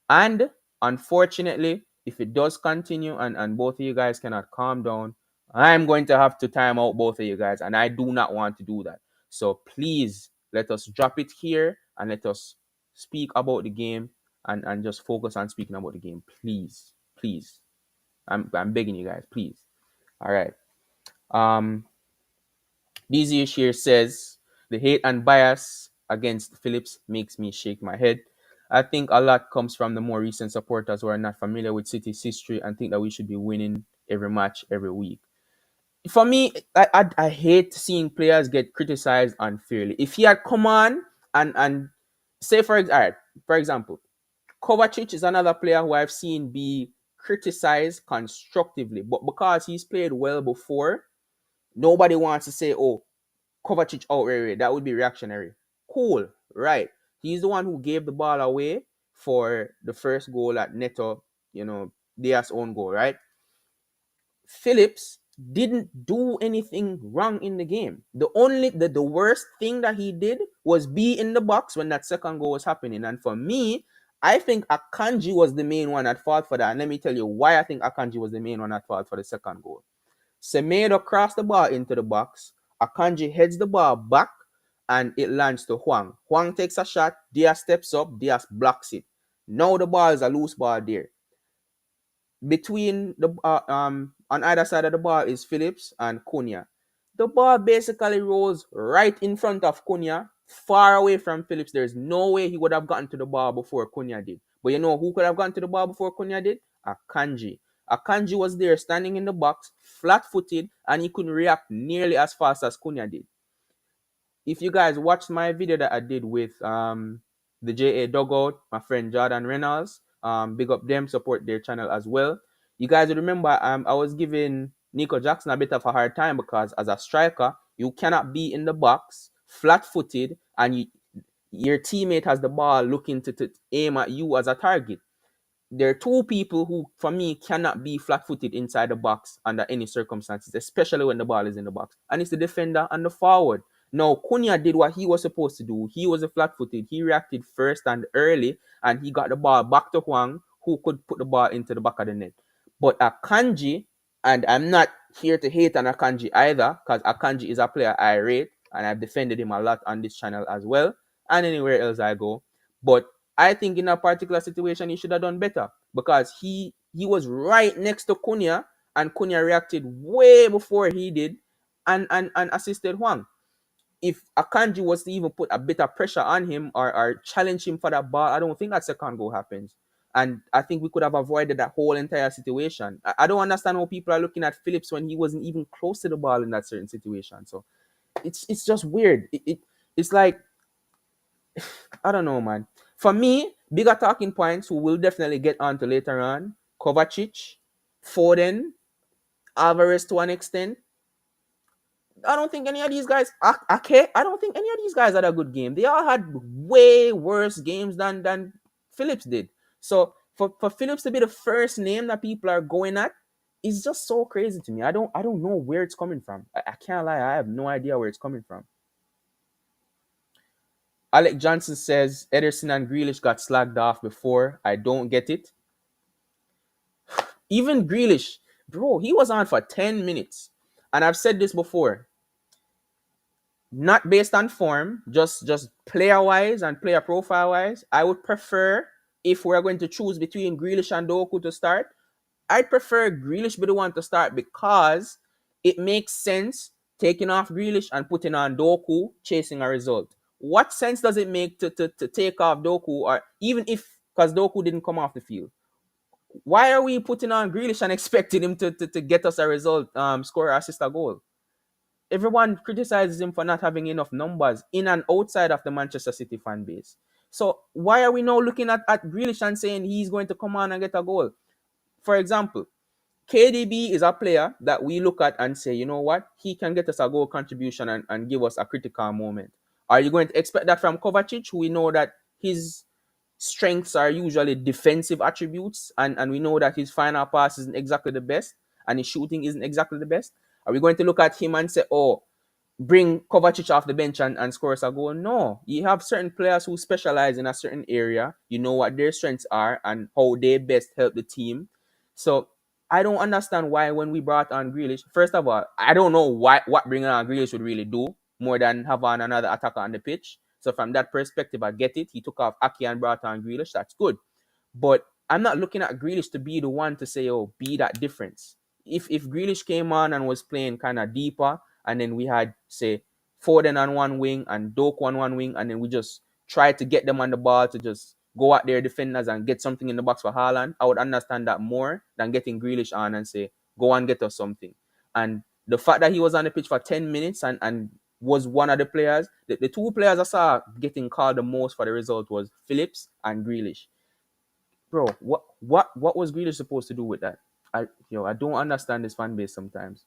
And unfortunately, if it does continue and both of you guys cannot calm down, I'm going to have to time out both of you guys. And I do not want to do that. So please let us drop it here and let us speak about the game and just focus on speaking about the game. Please. Please. I'm begging you guys, please. All right. DZ here says the hate and bias against Phillips makes me shake my head. I think a lot comes from the more recent supporters who are not familiar with City's history and think that we should be winning every match every week. For me, I hate seeing players get criticized unfairly. If he had come on and say for example, Kovacic is another player who I've seen be criticized constructively, but because he's played well before, nobody wants to say, "Oh, Kovacic out right. That would be reactionary." Cool, right? He's the one who gave the ball away for the first goal at Neto, Diaz's own goal, right? Phillips didn't do anything wrong in the game. The worst thing that he did was be in the box when that second goal was happening. And for me, I think Akanji was the main one at fault for that. And let me tell you why I think Akanji was the main one at fault for the second goal. Semedo crossed the ball into the box. Akanji heads the ball back and it lands to Huang. Huang takes a shot. Diaz steps up. Diaz blocks it. Now the ball is a loose ball there. Between the on either side of the ball is Phillips and Cunha. The ball basically rolls right in front of Cunha, far away from Phillips. There's no way he would have gotten to the ball before Cunha did. But you know who could have gotten to the ball before Cunha did? Akanji. Akanji was there standing in the box, flat-footed, and he couldn't react nearly as fast as Cunha did. If you guys watched my video that I did with the JA Dugout, my friend Jordan Reynolds, big up them, support their channel as well. You guys remember I was giving Nico Jackson a bit of a hard time because as a striker, you cannot be in the box, flat-footed, and your teammate has the ball looking to aim at you as a target. There are two people who, for me, cannot be flat-footed inside the box under any circumstances, especially when the ball is in the box. And it's the defender and the forward. Now, Cunha did what he was supposed to do. He was a flat-footed. He reacted first and early, and he got the ball back to Huang, who could put the ball into the back of the net. But Akanji, and I'm not here to hate on Akanji either, because Akanji is a player I rate, and I've defended him a lot on this channel as well, and anywhere else I go. But I think in a particular situation he should have done better, because he was right next to Cunha, and Cunha reacted way before he did, and assisted Huang. If Akanji was to even put a bit of pressure on him, or challenge him for that ball, I don't think that second goal happens. And I think we could have avoided that whole entire situation. I don't understand how people are looking at Phillips when he wasn't even close to the ball in that certain situation. So it's just weird. It's like, I don't know, man. For me, bigger talking points who we'll definitely get on to later on: Kovacic, Foden, Alvarez to an extent. I don't think any of these guys. Okay, I don't think any of these guys had a good game. They all had way worse games than Phillips did. So for Phillips to be the first name that people are going at is just so crazy to me. I don't know where it's coming from. I can't lie. I have no idea where it's coming from. Alec Johnson says Ederson and Grealish got slagged off before. I don't get it. Even Grealish, bro, he was on for 10 minutes. And I've said this before. Not based on form, just player wise and player profile wise, I would prefer, if we're going to choose between Grealish and Doku to start, I'd prefer Grealish be the one to start, because it makes sense taking off Grealish and putting on Doku, chasing a result. What sense does it make to take off Doku, or even if, because Doku didn't come off the field, why are we putting on Grealish and expecting him to get us a result, score, assist a goal? Everyone criticizes him for not having enough numbers in and outside of the Manchester City fan base. So why are we now looking at Grealish and saying he's going to come on and get a goal? For example, KDB is a player that we look at and say, you know what, he can get us a goal contribution and give us a critical moment. Are you going to expect that from Kovacic, who we know that his strengths are usually defensive attributes, and we know that his final pass isn't exactly the best, and his shooting isn't exactly the best? Are we going to look at him and say, oh, bring Kovacic off the bench and score us a goal? No. You have certain players who specialize in a certain area. You know what their strengths are and how they best help the team. So I don't understand why, when we brought on Grealish, first of all, I don't know what bringing on Grealish would really do more than have on another attacker on the pitch. So from that perspective, I get it. He took off Aki and brought on Grealish. That's good. But I'm not looking at Grealish to be the one to say, oh, be that difference. If Grealish came on and was playing kind of deeper, and then we had, say, Foden on one wing and Doku on one wing, and then we just tried to get them on the ball to just go at their defenders and get something in the box for Haaland, I would understand that more than getting Grealish on and say, go and get us something. And the fact that he was on the pitch for 10 minutes and was one of the players, the two players I saw getting called the most for the result was Phillips and Grealish. Bro, what was Grealish supposed to do with that? I don't understand this fan base sometimes.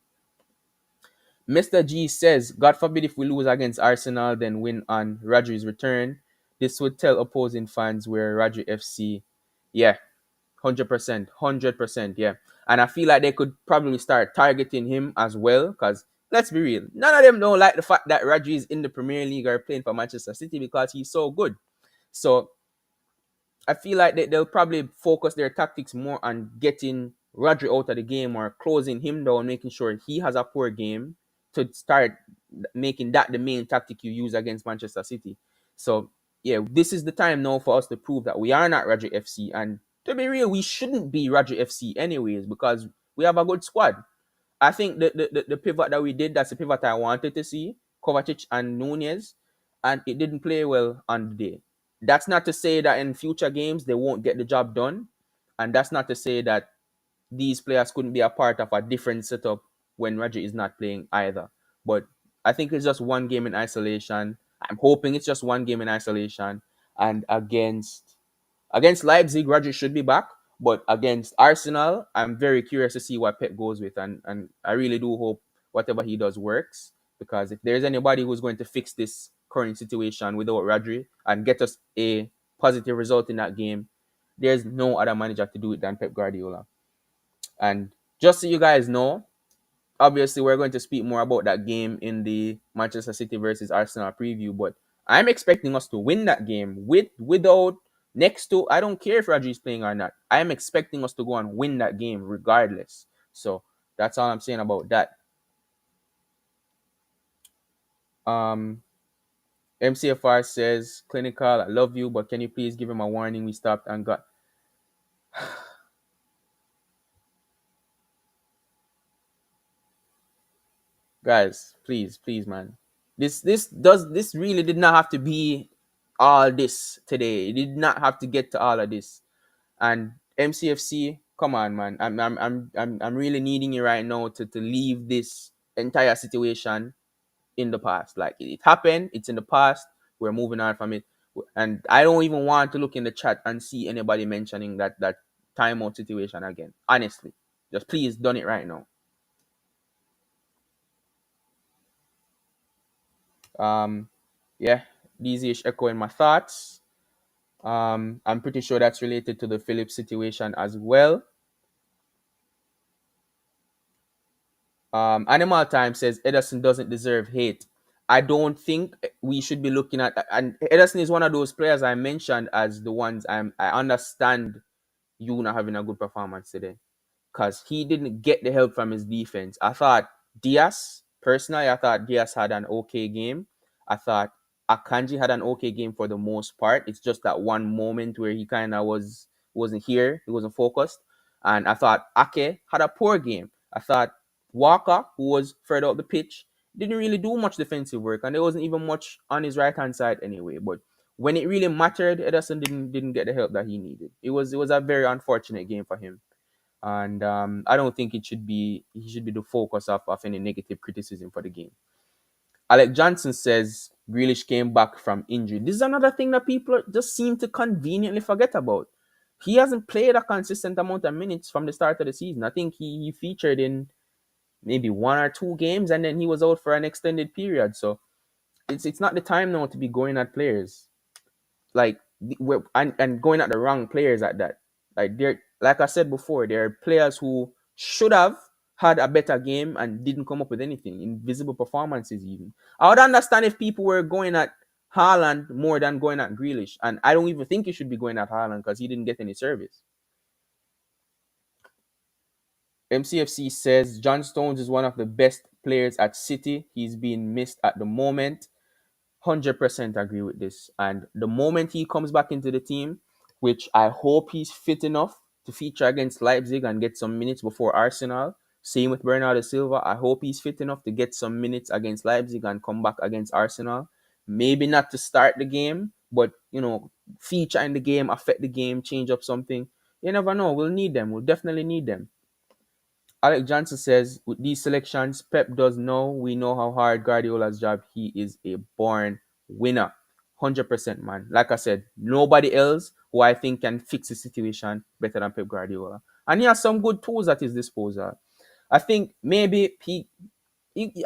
Mr. G says, God forbid if we lose against Arsenal, then win on Rodri's return. This would tell opposing fans we're Rodri FC. Yeah, 100%. 100%. Yeah. And I feel like they could probably start targeting him as well, because let's be real, none of them don't like the fact that Rodri is in the Premier League or playing for Manchester City, because he's so good. So I feel like they'll probably focus their tactics more on getting Rodri out of the game or closing him down, making sure he has a poor game to start making that the main tactic you use against Manchester City. So, yeah, this is the time now for us to prove that we are not Rodri FC. And to be real, we shouldn't be Rodri FC anyways, because we have a good squad. I think the pivot that we did, that's the pivot I wanted to see, Kovacic and Nunez, and it didn't play well on the day. That's not to say that in future games they won't get the job done, and that's not to say that these players couldn't be a part of a different setup when Reggie is not playing either. But I think it's just one game in isolation. I'm hoping it's just one game in isolation, and against Leipzig, Rodri should be back. But against Arsenal, I'm very curious to see what Pep goes with. And I really do hope whatever he does works. Because if there's anybody who's going to fix this current situation without Rodri and get us a positive result in that game, there's no other manager to do it than Pep Guardiola. And just so you guys know, obviously we're going to speak more about that game in the Manchester City versus Arsenal preview, but I'm expecting us to win that game without next to, I don't care if Rodri is playing or not. I'm expecting us to go and win that game regardless. So That's all I'm saying about that. Um, MCFR says, clinical, I love you, but can you please give him a warning? We stopped and got. Guys, please, please, man. This really did not have to be all this today. It did not have to get to all of this. And MCFC, come on, man. I'm really needing you right now to leave this entire situation in the past. Like it happened, it's in the past. We're moving on from it. And I don't even want to look in the chat and see anybody mentioning that timeout situation again. Honestly. Just please done it right now. Um yeah, these is echoing my thoughts. I'm pretty sure that's related to the Phillips situation as well. Animal Time says Ederson doesn't deserve hate. I don't think we should be looking at, and Ederson is one of those players I mentioned as the ones I understand you not having a good performance today because he didn't get the help from his defense. I thought Diaz, personally, I thought Diaz had an okay game. I thought Akanji had an okay game for the most part. It's just that one moment where he kind of wasn't here, he wasn't focused. And I thought Ake had a poor game. I thought Walker, who was further up the pitch, didn't really do much defensive work, and there wasn't even much on his right hand side anyway. But when it really mattered, Ederson didn't get the help that he needed. It was a very unfortunate game for him, and I don't think he should be the focus of any negative criticism for the game. Alec Johnson says Grealish came back from injury. This is another thing that people just seem to conveniently forget about. He hasn't played a consistent amount of minutes from the start of the season. I think he featured in maybe one or two games, and then he was out for an extended period. So it's not the time now to be going at players like and going at the wrong players at that. Like I said before, there are players who should have had a better game and didn't come up with anything, invisible performances even. I would understand if people were going at Haaland more than going at Grealish, and I don't even think you should be going at Haaland because he didn't get any service. MCFC says John Stones is one of the best players at City. He's being missed at the moment. 100% agree with this. And the moment he comes back into the team, which I hope he's fit enough to feature against Leipzig and get some minutes before Arsenal. Same with Bernardo Silva. I hope he's fit enough to get some minutes against Leipzig and come back against Arsenal. Maybe not to start the game, but feature in the game, affect the game, change up something. You never know. We'll need them. We'll definitely need them. Alec Johnson says, with these selections, Pep does know. We know how hard Guardiola's job. He is a born winner. 100%, man. Like I said, nobody else who I think can fix the situation better than Pep Guardiola. And he has some good tools at his disposal. I think maybe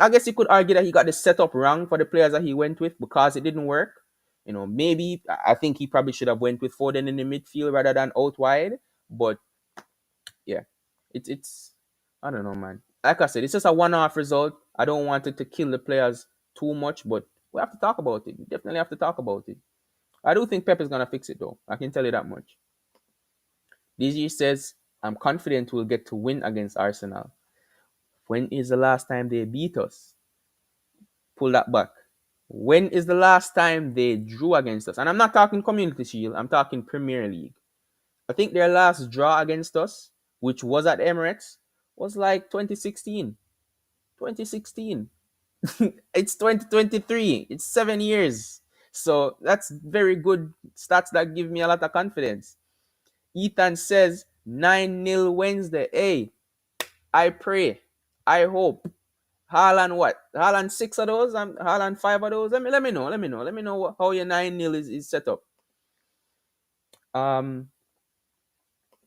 I guess you could argue that he got the setup wrong for the players that he went with because it didn't work. Maybe I think he probably should have went with Foden in the midfield rather than out wide. But yeah, it's I don't know, man. Like I said, it's just a one-off result. I don't want it to kill the players too much, but we have to talk about it. We definitely have to talk about it. I do think Pep is gonna fix it though. I can tell you that much. DG says, I'm confident we'll get to win against Arsenal. When is the last time they beat us? Pull that back. When is the last time they drew against us? And I'm not talking Community Shield, I'm talking Premier League. I think their last draw against us, which was at Emirates, was like 2016. 2016. It's 2023. It's 7 years. So that's very good stats that give me a lot of confidence. Ethan says 9-0 Wednesday. Hey, I pray. I hope. Haaland what? Haaland 6 of those? Haaland 5 of those? Let me know. Let me know how your 9-0 is set up. Um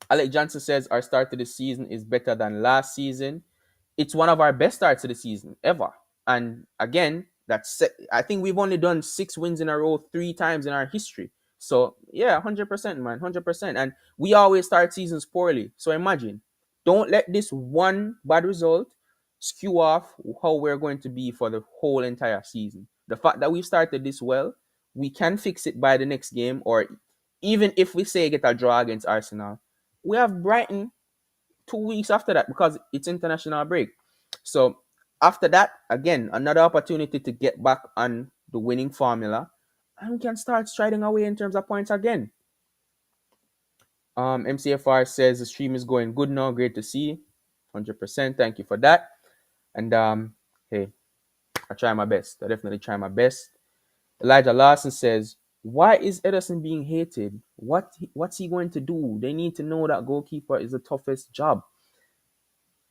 Alec Johnson says our start to the season is better than last season. It's one of our best starts of the season ever. And again, I think we've only done 6 wins in a row 3 times in our history. So yeah, 100%, man, 100%. And we always start seasons poorly. So imagine, don't let this one bad result skew off how we're going to be for the whole entire season. The fact that we've started this well, we can fix it by the next game, or even if we say get a draw against Arsenal, we have Brighton 2 weeks after that because it's international break. So after that, again, another opportunity to get back on the winning formula, and we can start striding away in terms of points again. MCFR says the stream is going good now. Great to see. 100%. Thank you for that. And hey, I try my best. I definitely try my best. Elijah Larson says, why is Ederson being hated? What's he going to do? They need to know that goalkeeper is the toughest job.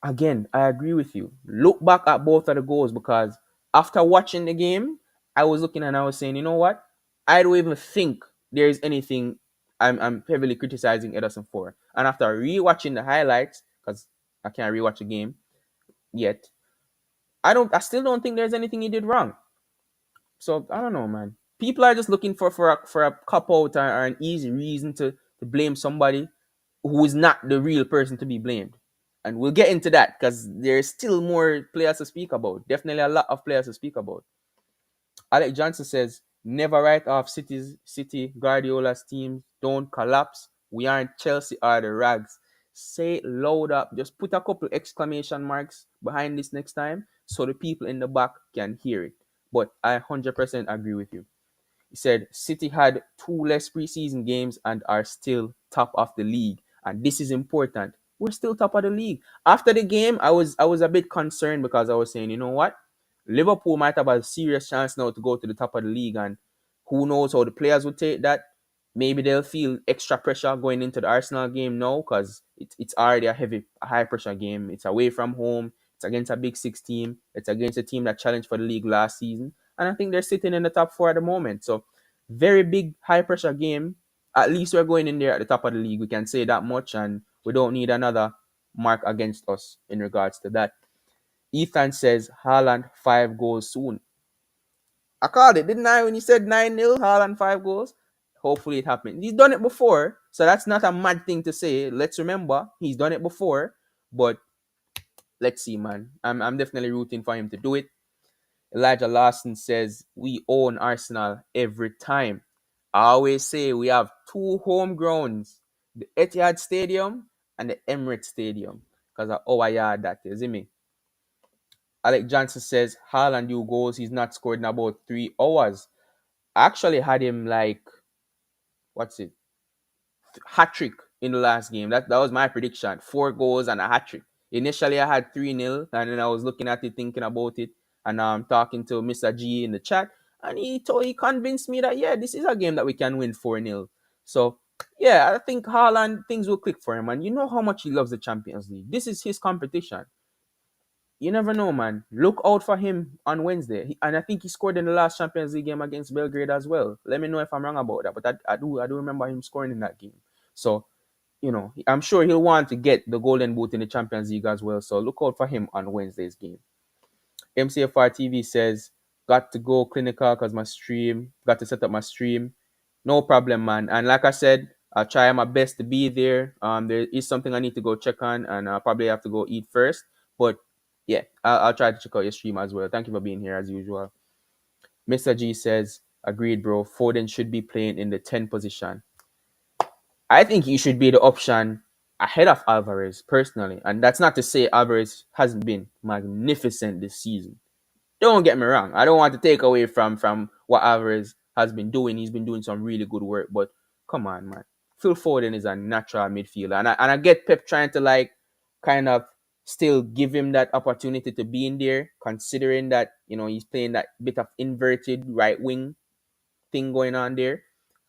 Again, I agree with you. Look back at both of the goals because after watching the game, I was looking and I was saying, you know what? I don't even think there is anything I'm heavily criticizing Ederson for. And after rewatching the highlights, because I can't rewatch the game yet, I still don't think there's anything he did wrong. So I don't know, man. People are just looking for a cop out or an easy reason to blame somebody who is not the real person to be blamed. And we'll get into that because there's still more players to speak about. Definitely a lot of players to speak about. Alex Johnson says, never write off City Guardiola's teams. Don't collapse. We aren't Chelsea or the Rags. Say it loud up. Just put a couple exclamation marks behind this next time so the people in the back can hear it. But I 100% agree with you. He said City had 2 less preseason games and are still top of the league. And this is important. We're still top of the league. After the game, I was a bit concerned because I was saying, you know what? Liverpool might have a serious chance now to go to the top of the league, and who knows how the players will take that. Maybe they'll feel extra pressure going into the Arsenal game now because it's already a high pressure game. It's away from home. It's against a Big Six team. It's against a team that challenged for the league last season. And I think they're sitting in the top four at the moment. So very big high pressure game. At least we're going in there at the top of the league. We can say that much, and we don't need another mark against us in regards to that. Ethan says Haaland 5 goals soon. I called it, didn't I? When you said 9-0, Haaland 5 goals. Hopefully it happened. He's done it before, so that's not a mad thing to say. Let's remember he's done it before, but let's see, man. I'm definitely rooting for him to do it. Elijah Lawson says we own Arsenal every time. I always say we have 2 home grounds, the Etihad Stadium and the Emirates Stadium, because of our yard that is, isn't me? Alex Johnson says Haaland new goals he's not scored in about 3 hours. I actually had him like what's it? Hat trick in the last game. That was my prediction. 4 goals and a hat trick. Initially I had 3-0, and then I was looking at it, thinking about it, and I'm talking to Mr. G in the chat, and he convinced me that yeah, this is a game that we can win 4-0. So yeah, I think Haaland things will click for him, and you know how much he loves the Champions League. This is his competition. You never know, man. Look out for him on Wednesday. And I think he scored in the last Champions League game against Belgrade as well. Let me know if I'm wrong about that, but I do remember him scoring in that game. So, I'm sure he'll want to get the golden boot in the Champions League as well. So look out for him on Wednesday's game. MCFR TV says, got to go clinical because got to set up my stream. No problem, man. And like I said, I'll try my best to be there. There is something I need to go check on, and I'll probably have to go eat first. But yeah, I'll try to check out your stream as well. Thank you for being here as usual. Mr. G says, agreed, bro. Foden should be playing in the 10 position. I think he should be the option ahead of Alvarez, personally. And that's not to say Alvarez hasn't been magnificent this season. Don't get me wrong. I don't want to take away from what Alvarez has been doing. He's been doing some really good work. But come on, man. Phil Foden is a natural midfielder. And I get Pep trying to kind of still give him that opportunity to be in there, considering that, he's playing that bit of inverted right wing thing going on there.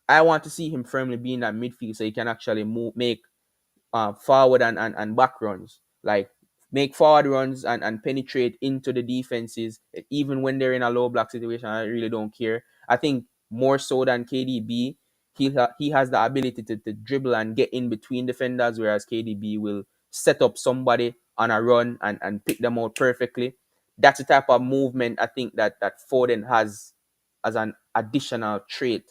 I want to see him firmly be in that midfield so he can actually make forward and back runs. Like make forward runs and penetrate into the defenses, even when they're in a low block situation. I really don't care. I think more so than KDB, he has the ability to dribble and get in between defenders, whereas KDB will set up somebody on a run and pick them out perfectly. That's the type of movement I think that Foden has as an additional trait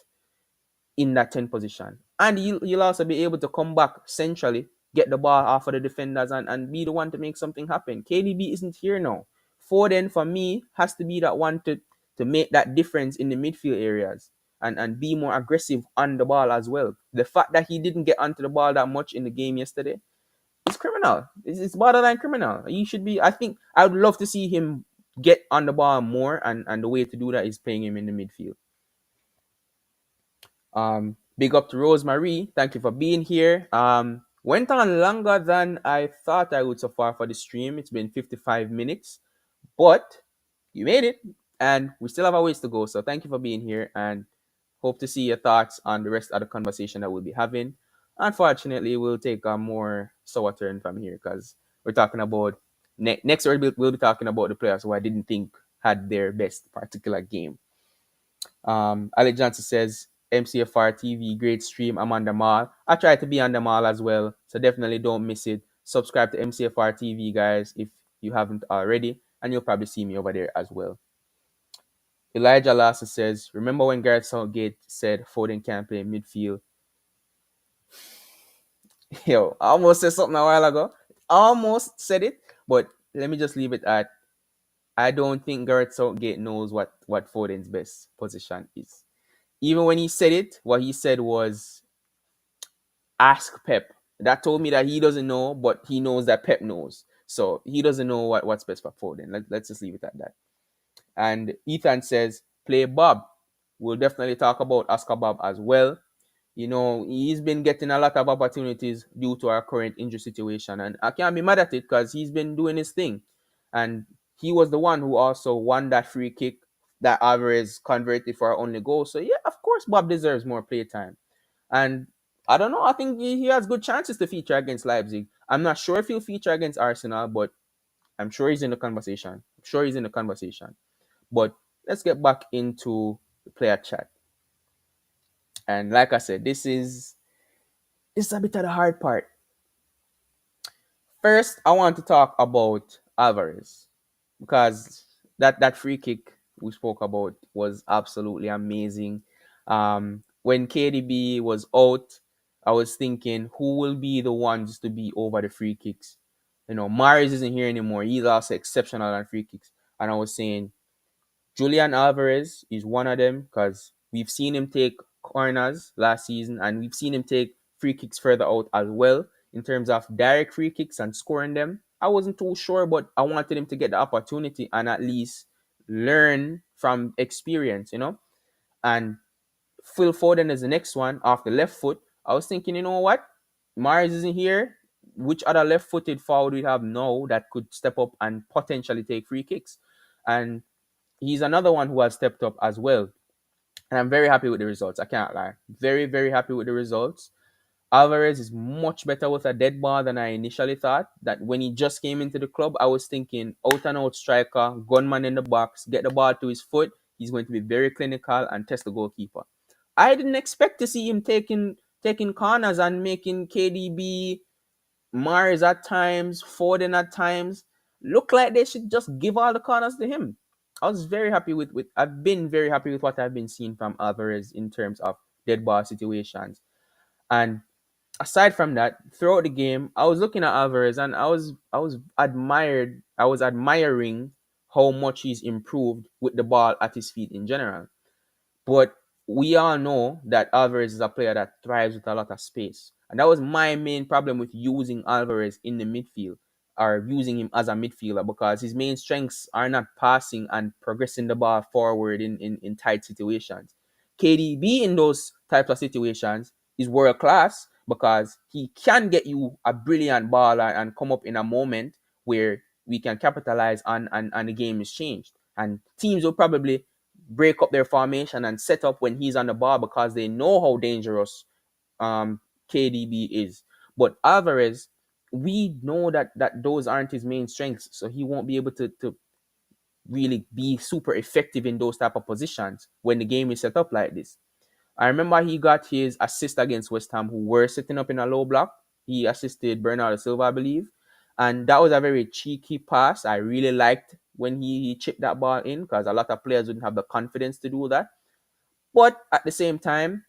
in that 10 position. And you'll also be able to come back centrally, get the ball off of the defenders and be the one to make something happen. KDB isn't here now. Foden, for me, has to be that one to make that difference in the midfield areas and be more aggressive on the ball as well. The fact that he didn't get onto the ball that much in the game yesterday is criminal. It's borderline criminal. He should be. I think I would love to see him get on the ball more, and the way to do that is playing him in the midfield. Big up to Rosemary. Thank you for being here. Went on longer than I thought I would so far for the stream. It's been 55 minutes, but you made it, and we still have a ways to go. So thank you for being here, and hope to see your thoughts on the rest of the conversation that we'll be having. Unfortunately, we'll take a more sour turn from here because we're talking about next. We'll be talking about the players who I didn't think had their best particular game. Alex Johnson says MCFR TV, great stream. I'm on the mall. I try to be on the mall as well, so definitely don't miss it. Subscribe to MCFR TV, guys, if you haven't already, and you'll probably see me over there as well. Elijah Lawson says, remember when Gareth Southgate said Foden can't play midfield? Yo, I almost said something a while ago. Almost said it, but let me just leave it at I don't think Gareth Southgate knows what Foden's best position is. Even when he said it, what he said was ask Pep. That told me that he doesn't know, but he knows that Pep knows. So he doesn't know what's best for Foden. Let's just leave it at that. And Ethan says, play Bob. We'll definitely talk about Oscar Bob as well. You know, he's been getting a lot of opportunities due to our current injury situation. And I can't be mad at it because he's been doing his thing. And he was the one who also won that free kick that Alvarez converted for our only goal. So, yeah, of course, Bob deserves more playtime. And I don't know. I think he has good chances to feature against Leipzig. I'm not sure if he'll feature against Arsenal, but I'm sure he's in the conversation. But let's get back into the player chat. And like I said, this is a bit of the hard part. First, I want to talk about Alvarez because that free kick we spoke about was absolutely amazing. When KDB was out, I was thinking who will be the ones to be over the free kicks. You know, Mahrez isn't here anymore. He's also exceptional on free kicks, and I was saying Julian Alvarez is one of them because we've seen him take corners last season and we've seen him take free kicks further out as well in terms of direct free kicks and scoring them. I wasn't too sure, but I wanted him to get the opportunity and at least learn from experience, you know. And Phil Foden is the next one off the left foot. I was thinking, you know what? Mars isn't here. Which other left-footed forward we have now that could step up and potentially take free kicks? And he's another one who has stepped up as well. And I'm very happy with the results. I can't lie. Very, very happy with the results. Alvarez is much better with a dead ball than I initially thought. That when he just came into the club, I was thinking out and out striker, gunman in the box, get the ball to his foot. He's going to be very clinical and test the goalkeeper. I didn't expect to see him taking corners and making KDB, Mars at times, Foden at times look like they should just give all the corners to him. I was very happy with I've been very happy with what I've been seeing from Alvarez in terms of dead ball situations. And aside from that, throughout the game, I was looking at Alvarez and I was admiring how much he's improved with the ball at his feet in general. But we all know that Alvarez is a player that thrives with a lot of space. And that was my main problem with using Alvarez in the midfield or using him as a midfielder because his main strengths are not passing and progressing the ball forward in tight situations. KDB in those types of situations is world class because he can get you a brilliant ball and come up in a moment where we can capitalize on and the game is changed. And teams will probably break up their formation and set up when he's on the ball because they know how dangerous KDB is. But Alvarez, we know that those aren't his main strengths, so he won't be able to really be super effective in those type of positions when the game is set up like this. I remember he got his assist against West Ham, who were sitting up in a low block. He assisted Bernardo Silva, I believe. And that was a very cheeky pass. I really liked when he chipped that ball in because a lot of players wouldn't have the confidence to do that. But at the same time,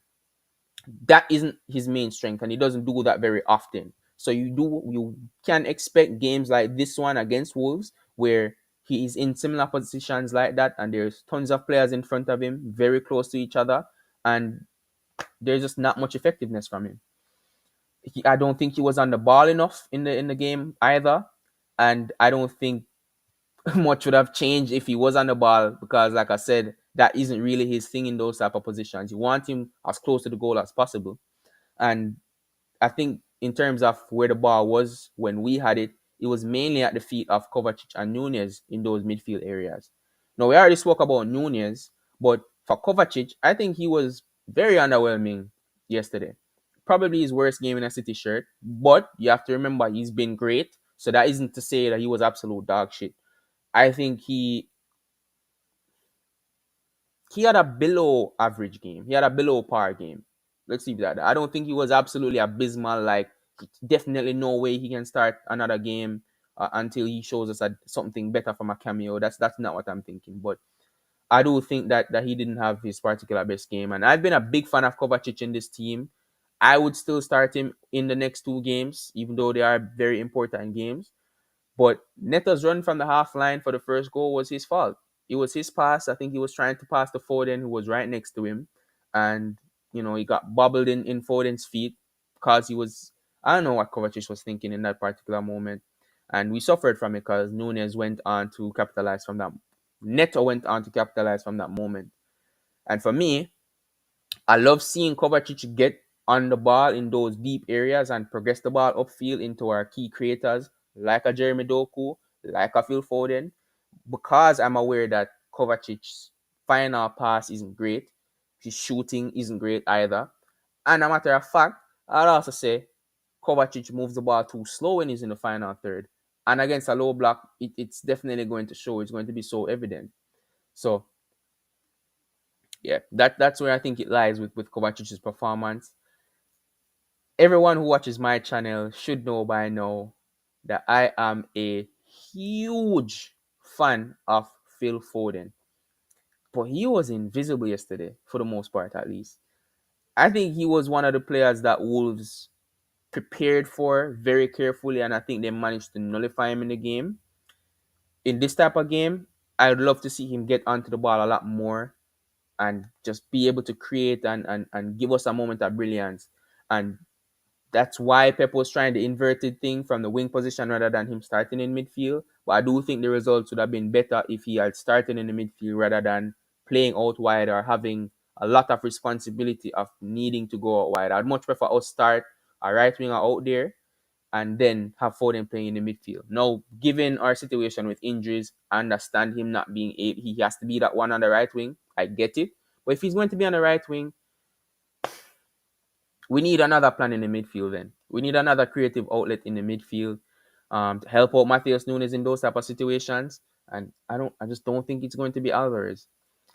that isn't his main strength, and he doesn't do that very often. So you can expect games like this one against Wolves where he is in similar positions like that, and there's tons of players in front of him, very close to each other, and there's just not much effectiveness from him. I don't think he was on the ball enough in the game either, and I don't think much would have changed if he was on the ball because, like I said, that isn't really his thing in those type of positions. You want him as close to the goal as possible, and I think in terms of where the ball was when we had it, it was mainly at the feet of Kovacic and Nunez in those midfield areas. Now, we already spoke about Nunez, but for Kovacic, I think he was very underwhelming yesterday. Probably his worst game in a City shirt, but you have to remember he's been great. So that isn't to say that he was absolute dog shit. I think he had a below average game. He had a below par game. Let's leave that. I don't think he was absolutely abysmal. Like, definitely no way he can start another game until he shows us something better from a cameo. That's not what I'm thinking. But I do think that he didn't have his particular best game. And I've been a big fan of Kovacic in this team. I would still start him in the next two games, even though they are very important games. But Neto's run from the half line for the first goal was his fault. It was his pass. I think he was trying to pass to Foden, who was right next to him. And, he got bobbled in Foden's feet because he was, I don't know what Kovacic was thinking in that particular moment. And we suffered from it because Nunez went on to capitalize from that. Neto went on to capitalize from that moment. And for me, I love seeing Kovacic get on the ball in those deep areas and progress the ball upfield into our key creators like a Jeremy Doku, like a Phil Foden, because I'm aware that Kovacic's final pass isn't great. His shooting isn't great either. And a matter of fact, I'd also say Kovacic moves the ball too slow when he's in the final third. And against a low block, it's definitely going to show. It's going to be so evident. So yeah, that's where I think it lies with Kovacic's performance. Everyone who watches my channel should know by now that I am a huge fan of Phil Foden. But he was invisible yesterday, for the most part at least. I think he was one of the players that Wolves prepared for very carefully, and I think they managed to nullify him in the game. In this type of game, I'd love to see him get onto the ball a lot more and just be able to create and give us a moment of brilliance. And that's why Pep was trying the inverted thing from the wing position rather than him starting in midfield. But I do think the results would have been better if he had started in the midfield rather than playing out wide or having a lot of responsibility of needing to go out wide. I'd much prefer us start a right winger out there and then have Foden playing in the midfield. Now, given our situation with injuries, I understand him not being able, he has to be that one on the right wing. I get it. But if he's going to be on the right wing, we need another plan in the midfield then. We need another creative outlet in the midfield to help out Matheus Nunes in those type of situations. And I just don't think it's going to be Alvarez.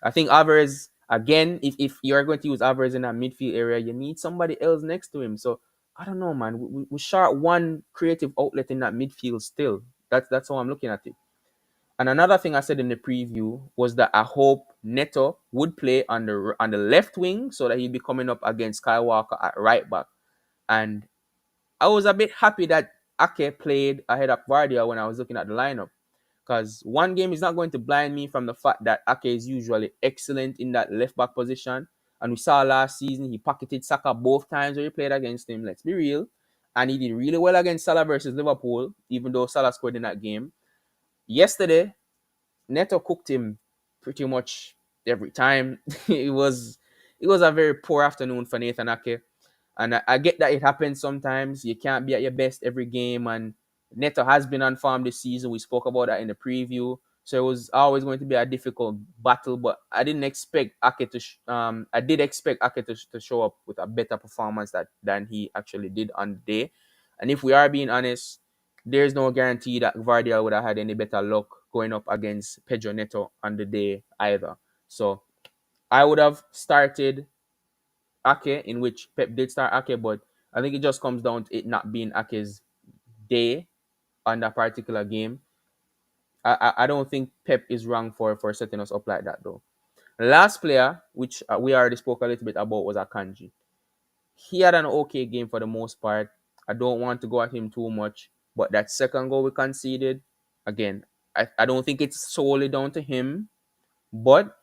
I think Alvarez, again, if you're going to use Alvarez in that midfield area, you need somebody else next to him. So I don't know, man. We short one creative outlet in that midfield still. That's how I'm looking at it. And another thing I said in the preview was that I hope Neto would play on the left wing so that he'd be coming up against Kyle Walker at right back. And I was a bit happy that Ake played ahead of Vardia when I was looking at the lineup. Because one game is not going to blind me from the fact that Ake is usually excellent in that left back position. And we saw last season he pocketed Saka both times where he played against him. Let's be real. And he did really well against Salah versus Liverpool, even though Salah scored in that game. Yesterday, Neto cooked him pretty much every time. it was a very poor afternoon for Nathan Ake. And I get that it happens sometimes. You can't be at your best every game. And Neto has been on form this season. We spoke about that in the preview. So it was always going to be a difficult battle. But I didn't expect Ake to. I did expect Ake to show up with a better performance than he actually did on the day. And if we are being honest, there's no guarantee that Vardia would have had any better luck going up against Pedro Neto on the day either. So I would have started Ake, in which Pep did start Ake, but I think it just comes down to it not being Ake's day on that particular game. I don't think Pep is wrong for setting us up like that, though. The last player, which we already spoke a little bit about, was Akanji. He had an okay game for the most part. I don't want to go at him too much, but that second goal we conceded, again, I don't think it's solely down to him. But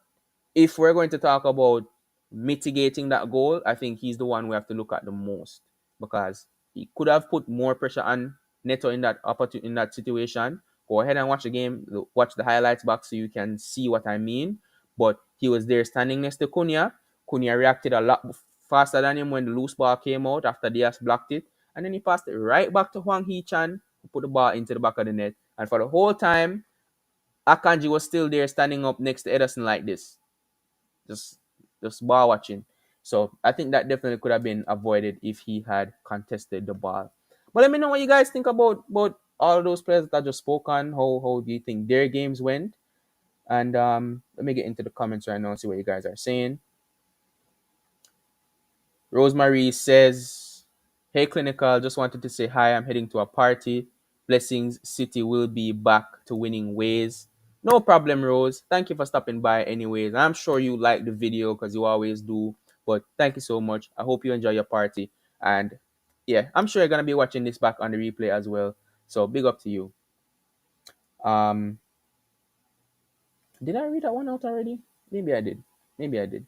if we're going to talk about mitigating that goal, I think he's the one we have to look at the most because He could have put more pressure on Neto in that opportunity in that situation. Go ahead and watch the game, watch the highlights back so you can see what I mean. But he was there standing next to Cunha. Cunha reacted a lot faster than him when the loose ball came out after Diaz blocked it. And then he passed it right back to Huang Hee-chan, who put the ball into the back of the net. And for the whole time, Akanji was still there standing up next to Ederson like this, just just ball watching. So I think that definitely could have been avoided if he had contested the ball. But let me know what you guys think about all those players that I just spoke on. How do you think their games went? And let me get into the comments right now and see what you guys are saying. Rosemary says, "Hey, Clinical, just wanted to say hi. I'm heading to a party. Blessings City will be back to winning ways." No problem, Rose. Thank you for stopping by, anyways. I'm sure you like the video because you always do. But thank you so much. I hope you enjoy your party. And yeah, I'm sure you're going to be watching this back on the replay as well. So big up to you. Um, did I read that one out already? Maybe I did. Maybe I did.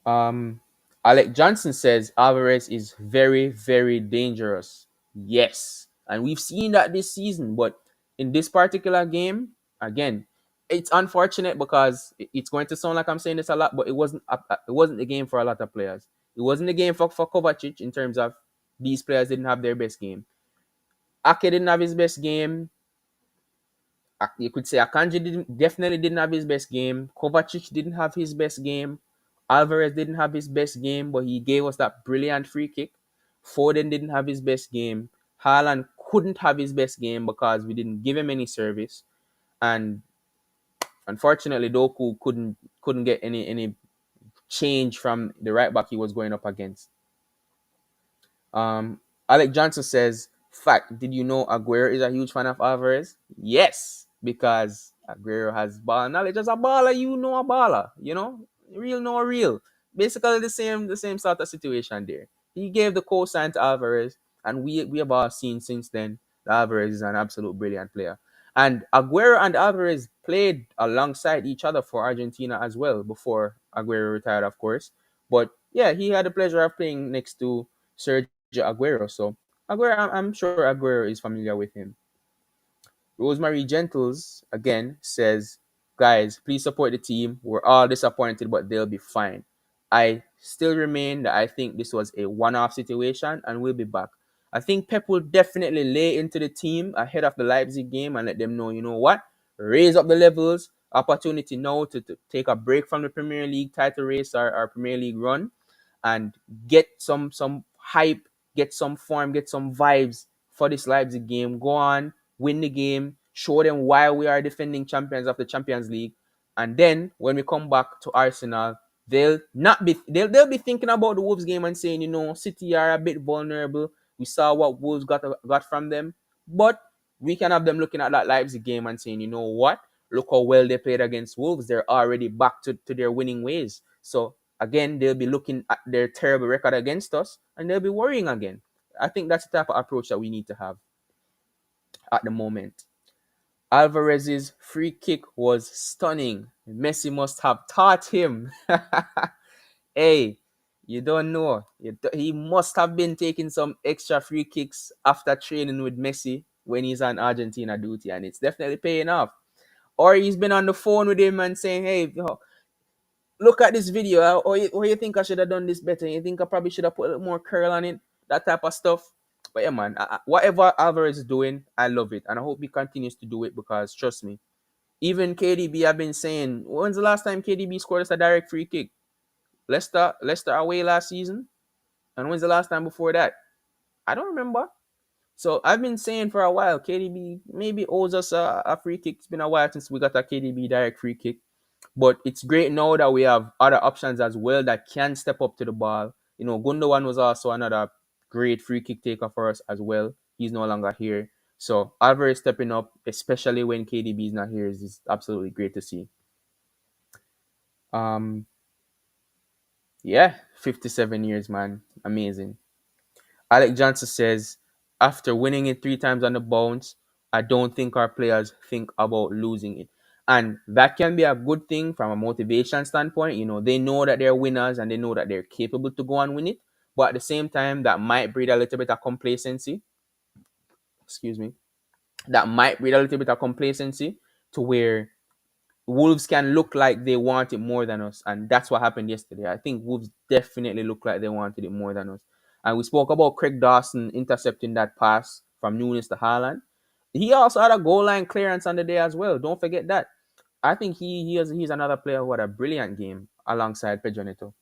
Um, Alec Johnson says Alvarez is very, very dangerous. Yes, and we've seen that this season. But in this particular game, again, it's unfortunate because it's going to sound like I'm saying this a lot, but it wasn't the game for a lot of players. It wasn't the game for Kovacic in terms of these players didn't have their best game. Ake didn't have his best game. You could say Akanji definitely didn't have his best game. Kovacic didn't have his best game. Alvarez didn't have his best game, but he gave us that brilliant free kick. Foden didn't have his best game. Haaland couldn't have his best game because we didn't give him any service. And unfortunately, Doku couldn't get any change from the right back he was going up against. Alec Johnson says, "Fact, did you know Aguero is a huge fan of Alvarez?" Yes, because Aguero has ball knowledge as a baller. You know a baller, real no real. Basically the same sort of situation there. He gave the cosign to Alvarez, and we have all seen since then that Alvarez is an absolute brilliant player. And Aguero and Alvarez played alongside each other for Argentina as well before Aguero retired, of course. But yeah, he had the pleasure of playing next to Sergio Aguero. So Aguero, I'm sure Aguero is familiar with him. Rosemary Gentles again says, "Guys, please support the team. We're all disappointed, but they'll be fine. I still remain that I think this was a one-off situation and we'll be back. I think Pep will definitely lay into the team ahead of the Leipzig game and let them know, you know what? Raise up the levels. Opportunity now to take a break from the Premier League title race or Premier League run and get some hype, get some form, get some vibes for this Leipzig game. Go on, win the game, show them why we are defending champions of the Champions League. And then when we come back to Arsenal, they'll be thinking about the Wolves game and saying, City are a bit vulnerable. We saw what Wolves got from them. But we can have them looking at that Leipzig game and saying, you know what? Look how well they played against Wolves. They're already back to their winning ways. So again, they'll be looking at their terrible record against us and they'll be worrying again. I think that's the type of approach that we need to have at the moment. Alvarez's free kick was stunning. Messi must have taught him. Hey, you don't know. He must have been taking some extra free kicks after training with Messi when he's on Argentina duty, and it's definitely paying off. Or he's been on the phone with him and saying, "Hey, look at this video. Or you think I should have done this better? You think I probably should have put a little more curl on it?" That type of stuff. But yeah, man, whatever Alvarez is doing, I love it. And I hope he continues to do it because, trust me, even KDB, I've been saying, when's the last time KDB scored us a direct free kick? Leicester away last season? And when's the last time before that? I don't remember. So I've been saying for a while, KDB maybe owes us a free kick. It's been a while since we got a KDB direct free kick. But it's great now that we have other options as well that can step up to the ball. Gundogan was also another great free kick taker for us as well. He's no longer here. So Alvarez stepping up, especially when KDB is not here, is absolutely great to see. Um, yeah, 57 years, man. Amazing. Alec Johnson says, "After winning it 3 times on the bounce, I don't think our players think about losing it." And that can be a good thing from a motivation standpoint. They know that they're winners and they know that they're capable to go and win it. But at the same time, that might breed a little bit of complacency. Excuse me. That might breed a little bit of complacency to where Wolves can look like they want it more than us. And that's what happened yesterday. I think Wolves definitely look like they wanted it more than us. And we spoke about Craig Dawson intercepting that pass from Nunes to Haaland. He also had a goal line clearance on the day as well. Don't forget that. I think he's another player who had a brilliant game alongside Pedro Neto.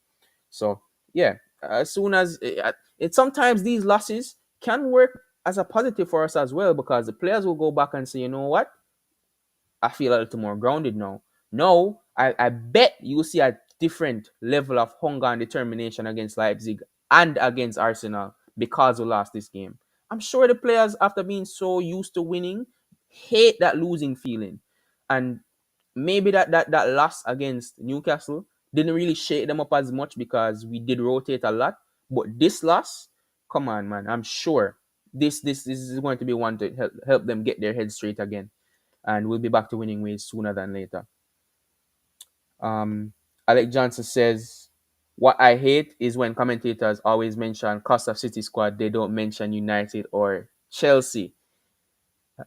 So yeah, as soon as it sometimes these losses can work as a positive for us as well, because the players will go back and say, you know what, I feel a little more grounded now. No, I bet you will see a different level of hunger and determination against Leipzig and against Arsenal because we lost this game. I'm sure the players, after being so used to winning, hate that losing feeling. And maybe that loss against Newcastle didn't really shake them up as much because we did rotate a lot. But this loss, come on, man, I'm sure this is going to be one to help them get their heads straight again, and we'll be back to winning ways sooner than later. Um, Alec Johnson says, "What I hate is when commentators always mention Costa City squad, they don't mention United or Chelsea.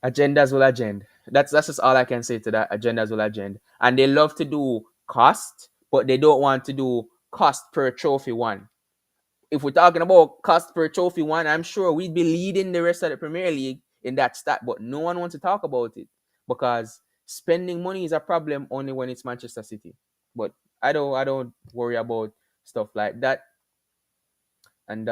Agendas will agenda. That's just all I can say to that. Agendas will agenda, and they love to do cost, but they don't want to do cost per trophy one. If we're talking about cost per trophy one, I'm sure we'd be leading the rest of the Premier League in that stat, but no one wants to talk about it because spending money is a problem only when it's Manchester City. But I don't worry about stuff like that. And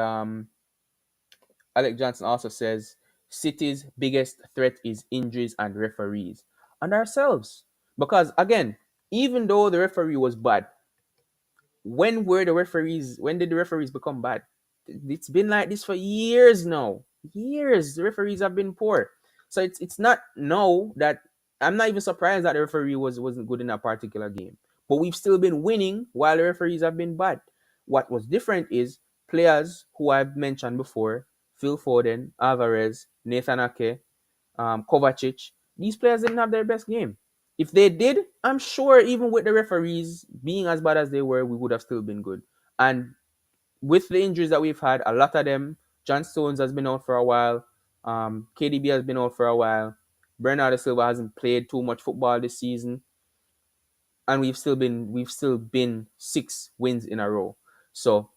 Alec Johnson also says City's biggest threat is injuries and referees and ourselves. Because again, even though the referee was bad, when did the referees become bad? It's been like this for years now. Years. The referees have been poor. So it's not now that I'm not even surprised that the referee wasn't good in a particular game. But we've still been winning while the referees have been bad. What was different is players who I've mentioned before, Phil Foden, Alvarez, Nathan Ake, Kovacic, these players didn't have their best game. If they did, I'm sure even with the referees being as bad as they were, we would have still been good. And with the injuries that we've had, a lot of them, John Stones has been out for a while, KDB has been out for a while, Bernardo Silva hasn't played too much football this season, and we've still been 6 wins in a row. So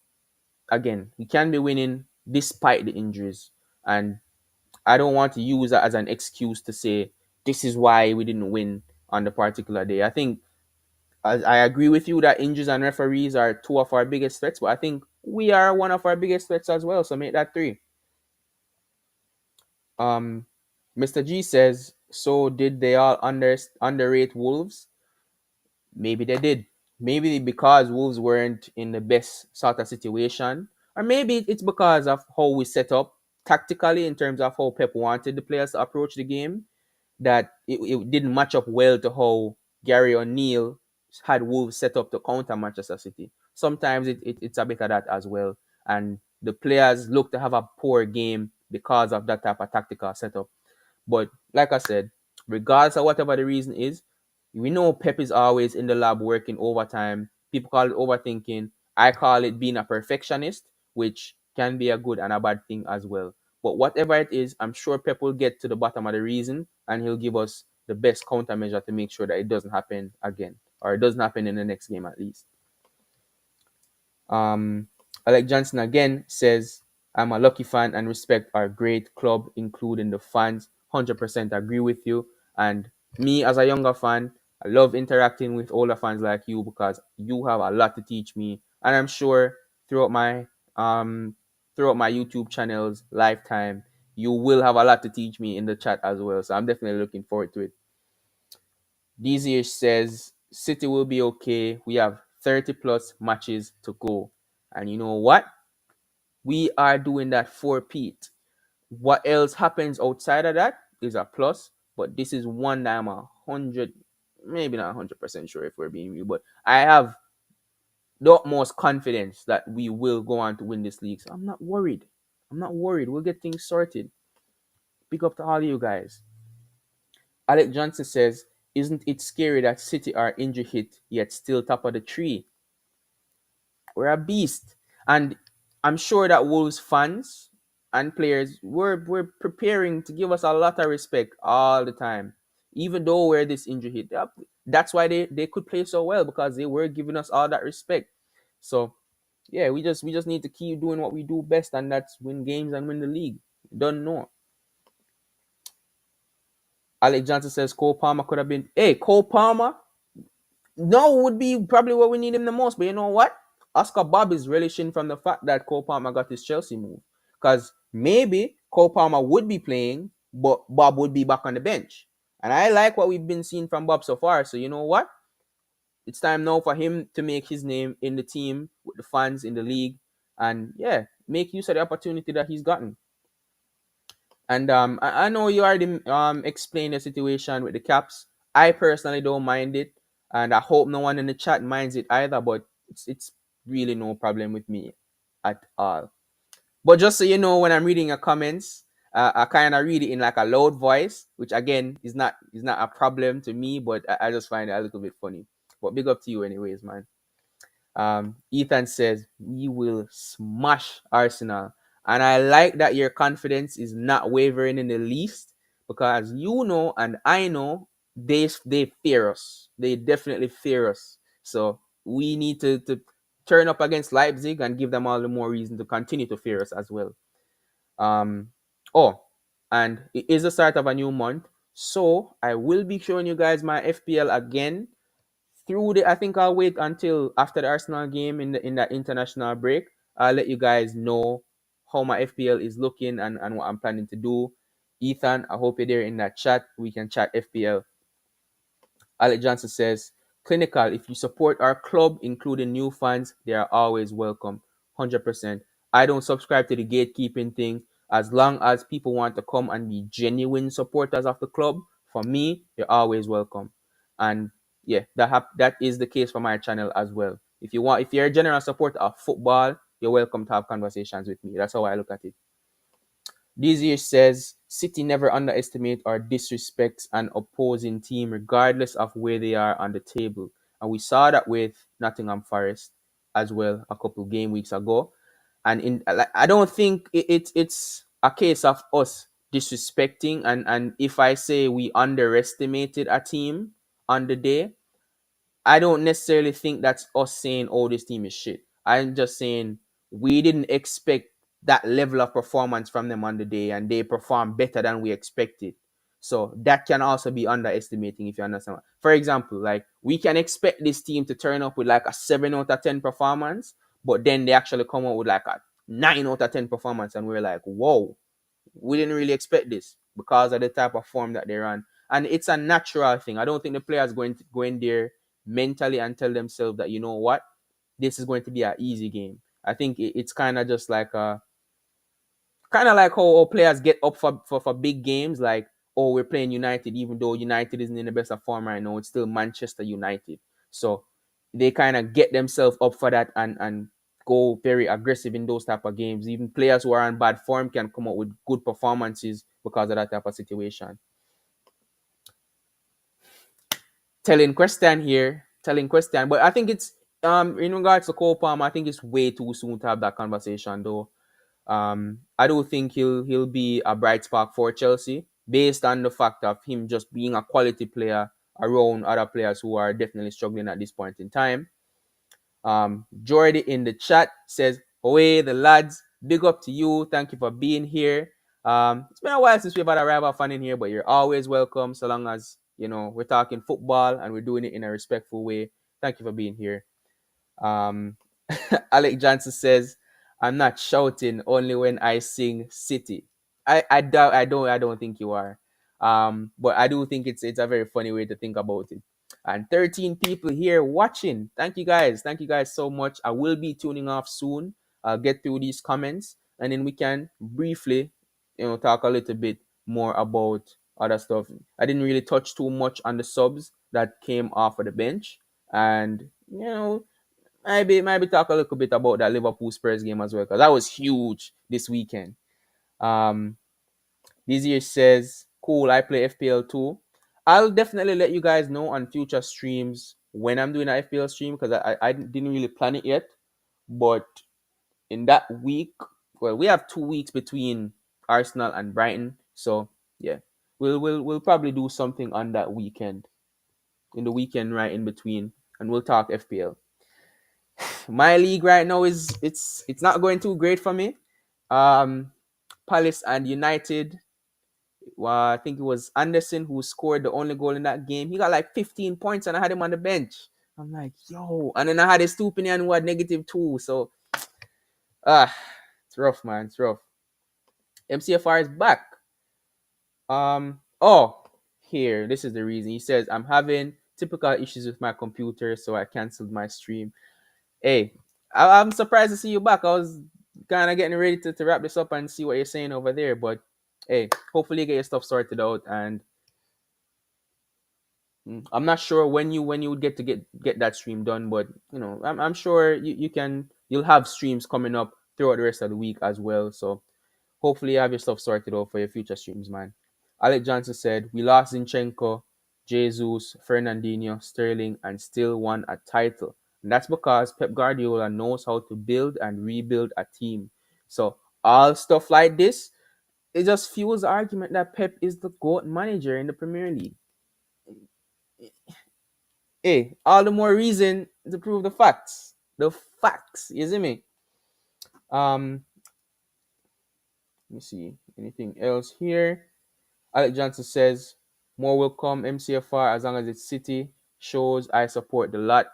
again, we can be winning despite the injuries, and I don't want to use that as an excuse to say this is why we didn't win on the particular day. I think I agree with you that injuries and referees are two of our biggest threats, but I think we are one of our biggest threats as well. So make that three. Um, Mr. G says, so did they all underrate Wolves? Maybe they did. Maybe because Wolves weren't in the best sort of situation, or maybe it's because of how we set up tactically in terms of how Pep wanted the players to approach the game, that it didn't match up well to how Gary O'Neill had Wolves set up to counter Manchester City. Sometimes it's a bit of that as well. And the players look to have a poor game because of that type of tactical setup. But like I said, regardless of whatever the reason is, we know Pep is always in the lab working overtime. People call it overthinking. I call it being a perfectionist, which can be a good and a bad thing as well. But whatever it is, I'm sure Pep will get to the bottom of the reason and he'll give us the best countermeasure to make sure that it doesn't happen again, or it doesn't happen in the next game at least. Um, Alec Johnson again says, I'm a lucky fan and respect our great club, including the fans. 100% agree with you. And me, as a younger fan, I love interacting with older fans like you because you have a lot to teach me. And I'm sure throughout my um throughout my YouTube channel's lifetime, you will have a lot to teach me in the chat as well. So I'm definitely looking forward to it. DZH says City will be okay. We have 30 plus matches to go. And you know what? We are doing that for Pete. What else happens outside of that is a plus, but this is one that I'm 100, maybe not 100% sure if we're being real, but I have the utmost confidence that we will go on to win this league. So I'm not worried. I'm not worried. We'll get things sorted. Big up to all you guys. Alec Johnson says, isn't it scary that City are injury hit yet still top of the tree? We're a beast. And I'm sure that Wolves fans and players were preparing to give us a lot of respect all the time, even though we're this injury hit. That's why they could play so well, because they were giving us all that respect. So yeah, we just need to keep doing what we do best, and that's win games and win the league. Don't know. Alex Johnson says Cole Palmer could have been. Hey, Cole Palmer, no, would be probably where we need him the most. But you know what? Oscar Bob is relishing from the fact that Cole Palmer got his Chelsea move. Because maybe Cole Palmer would be playing, but Bob would be back on the bench. And I like what we've been seeing from Bob so far. So you know what? It's time now for him to make his name in the team, with the fans, in the league, and yeah, make use of the opportunity that he's gotten. And I know you already explained the situation with the caps. I personally don't mind it, and I hope no one in the chat minds it either. But it's really no problem with me at all. But just so you know, when I'm reading your comments, I kind of read it in like a loud voice, which again is not a problem to me, but I just find it a little bit funny. But big up to you anyways, man. Ethan says, we will smash Arsenal. And I like that your confidence is not wavering in the least, because you know and I know they fear us. They definitely fear us. So we need to turn up against Leipzig and give them all the more reason to continue to fear us as well. Um, oh, and it is the start of a new month. So I will be showing you guys my FPL again through the. I think I'll wait until after the Arsenal game in that international break. I'll let you guys know how my FPL is looking, and what I'm planning to do. Ethan, I hope you're there in that chat. We can chat FPL. Alex Johnson says, clinical, if you support our club, including new fans, they are always welcome. 100%. I don't subscribe to the gatekeeping thing. As long as people want to come and be genuine supporters of the club, for me, you're always welcome. And yeah, that is the case for my channel as well. If you're a general supporter of football, you're welcome to have conversations with me. That's how I look at it. Dizier says City never underestimate or disrespects an opposing team, regardless of where they are on the table. And we saw that with Nottingham Forest as well a couple game weeks ago. And I don't think it's a case of us disrespecting. And if I say we underestimated a team on the day, I don't necessarily think that's us saying, oh, this team is shit. I'm just saying we didn't expect that level of performance from them on the day, and they performed better than we expected. So that can also be underestimating, if you understand. For example, like we can expect this team to turn up with like a 7 out of 10 performance, but then they actually come out with like a 9 out of 10 performance, and we're like, whoa, we didn't really expect this because of the type of form that they're on. And it's a natural thing. I don't think the players going to go in there mentally and tell themselves that, you know what, this is going to be an easy game. I think it's kind of just like how players get up for big games, like, oh, we're playing United, even though United isn't in the best of form right now, it's still Manchester United. So they kind of get themselves up for that, and go very aggressive in those type of games. Even players who are in bad form can come up with good performances because of that type of situation. Telling question, but I think it's in regards to Cole Palmer, I think it's way too soon to have that conversation though. I do think he'll be a bright spark for Chelsea, based on the fact of him just being a quality player around other players who are definitely struggling at this point in time. Jordy in the chat says, "Away the lads, big up to you. Thank you for being here. It's been a while since we've had a rival fan in here, but you're always welcome, so long as you know we're talking football and we're doing it in a respectful way. Thank you for being here." Um, Alec Johnson says, "I'm not shouting only when I sing City." I don't think you are. But I do think it's a very funny way to think about it. And 13 people here watching. Thank you guys. Thank you guys so much. I will be tuning off soon. I'll get through these comments, and then we can briefly, talk a little bit more about other stuff. I didn't really touch too much on the subs that came off of the bench, and maybe talk a little bit about that Liverpool Spurs game as well, because that was huge this weekend. Um, this year says, cool, I play FPL too. I'll definitely let you guys know on future streams when I'm doing an FPL stream, because I didn't really plan it yet. But in that week, well, we have 2 weeks between Arsenal and Brighton. So yeah, we'll probably do something on that weekend, in the weekend right in between, and we'll talk FPL. My league right now is it's not going too great for me. Um, Palace and United. I think it was Anderson who scored the only goal in that game. He got like 15 points, and I had him on the bench. I'm like, yo, and then I had a Stupinian who had -2. So it's rough, man. It's rough. MCFR is back. Oh, here, this is the reason. He says, I'm having typical issues with my computer, so I canceled my stream. Hey, I'm surprised to see you back. I was kind of getting ready to wrap this up and see what you're saying over there, but hey, hopefully you get your stuff sorted out. And I'm not sure when you would get that stream done, but I'm sure you'll have streams coming up throughout the rest of the week as well. So hopefully you have your stuff sorted out for your future streams, man. Alec Johnson said, we lost Zinchenko, Jesus, Fernandinho, Sterling, and still won a title. And that's because Pep Guardiola knows how to build and rebuild a team. So all stuff like this, it just fuels the argument that Pep is the GOAT manager in the Premier League. Hey, all the more reason to prove the facts. The facts, you see me? Let me see. Anything else here? Alec Johnson says, more will come MCFR as long as it's City. Shows I support the lot.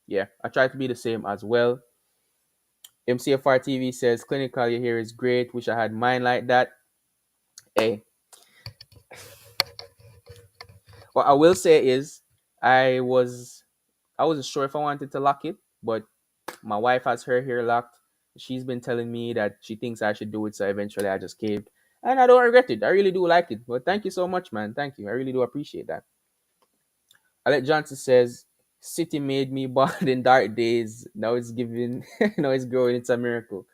Yeah, I try to be the same as well. MCFR TV says, clinical you here is great. Wish I had mine like that. Hey, what I will say is I wasn't sure if I wanted to lock it, but my wife has her hair locked. She's been telling me that she thinks I should do it, so eventually I just caved. And I don't regret it. I really do like it. But thank you so much, man. Thank you. I really do appreciate that. Alec Johnson says, City made me bald in dark days. Now it's giving, now it's growing. It's a miracle.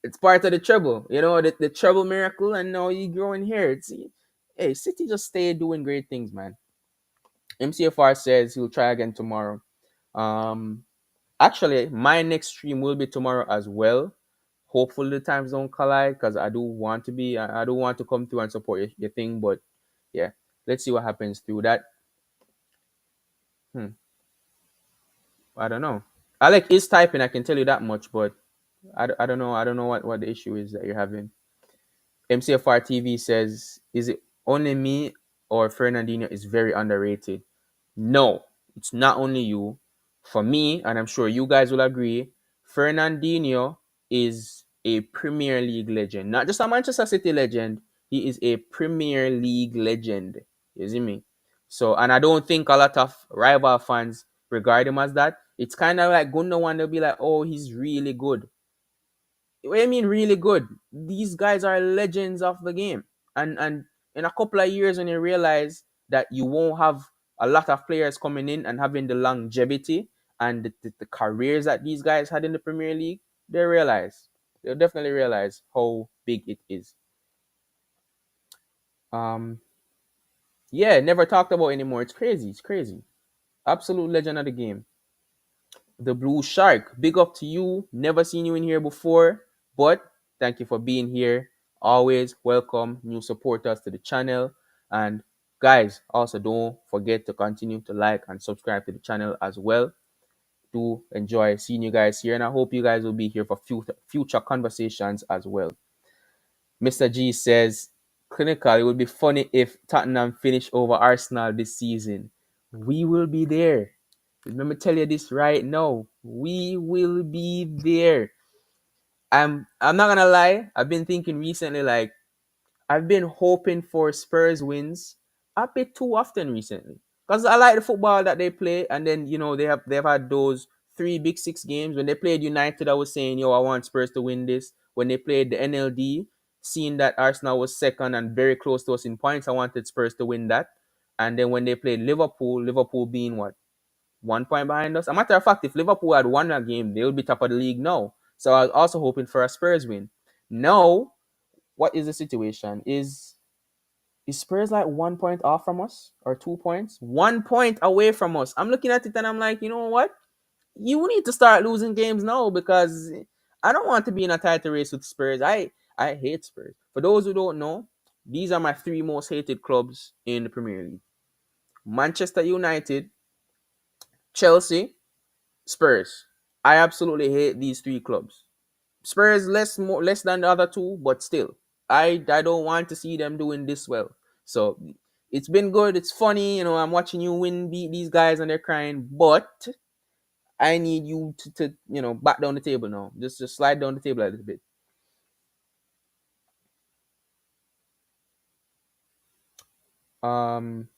It's part of the treble, the treble miracle, and now you growing here. Hey, City just stay doing great things, man. MCFR says he'll try again tomorrow. Um, Actually, my next stream will be tomorrow as well. Hopefully the times don't collide because I do want to I do want to come through and support your thing, but yeah, let's see what happens through that. I don't know. Alec is typing, I can tell you that much, but I don't know. I don't know what the issue is that you're having. MCFR TV says, is it only me or Fernandinho is very underrated? No, it's not only you. For me, and I'm sure you guys will agree, Fernandinho is a Premier League legend. Not just a Manchester City legend, he is a Premier League legend. You see me? So, and I don't think a lot of rival fans regard him as that. It's kind of like Gundogan, they'll be like, oh, he's really good. What do you mean really good? These guys are legends of the game. And in a couple of years when you realize that you won't have a lot of players coming in and having the longevity and the careers that these guys had in the Premier League, they'll definitely realize how big it is. Um yeah, never talked about anymore. It's crazy. It's crazy. Absolute legend of the game. The Blue Shark. Big up to you. Never seen you in here before, but thank you for being here. Always welcome new supporters to the channel. And guys, also don't forget to continue to like and subscribe to the channel as well. Do enjoy seeing you guys here, and I hope you guys will be here for future conversations as well. Mr. G says, clinical, it would be funny if Tottenham finish over Arsenal this season. We will be there. Let me tell you this right now. We will be there. I'm not gonna lie. I've been thinking recently, like I've been hoping for Spurs wins a bit too often recently. Because I like the football that they play, and then they've had those three big six games. When they played United, I was saying, yo, I want Spurs to win this. When they played the NLD, seeing that Arsenal was second and very close to us in points, I wanted Spurs to win that. And then when they played Liverpool, Liverpool being what? 1 point behind us. A matter of fact, if Liverpool had won that game, they would be top of the league now. So I was also hoping for a Spurs win. Now, what is the situation? Is Spurs like 1 point off from us or 2 points? 1 point away from us. I'm looking at it and I'm like, you know what? You need to start losing games now because I don't want to be in a title race with Spurs. I hate Spurs. For those who don't know, these are my three most hated clubs in the Premier League: Manchester United, Chelsea, Spurs. I absolutely hate these three clubs. Spurs less than the other two, but still, I don't want to see them doing this well. So it's been good. It's funny, I'm watching you win, beat these guys, and they're crying. But I need you to back down the table now. Just slide down the table a little bit. Um,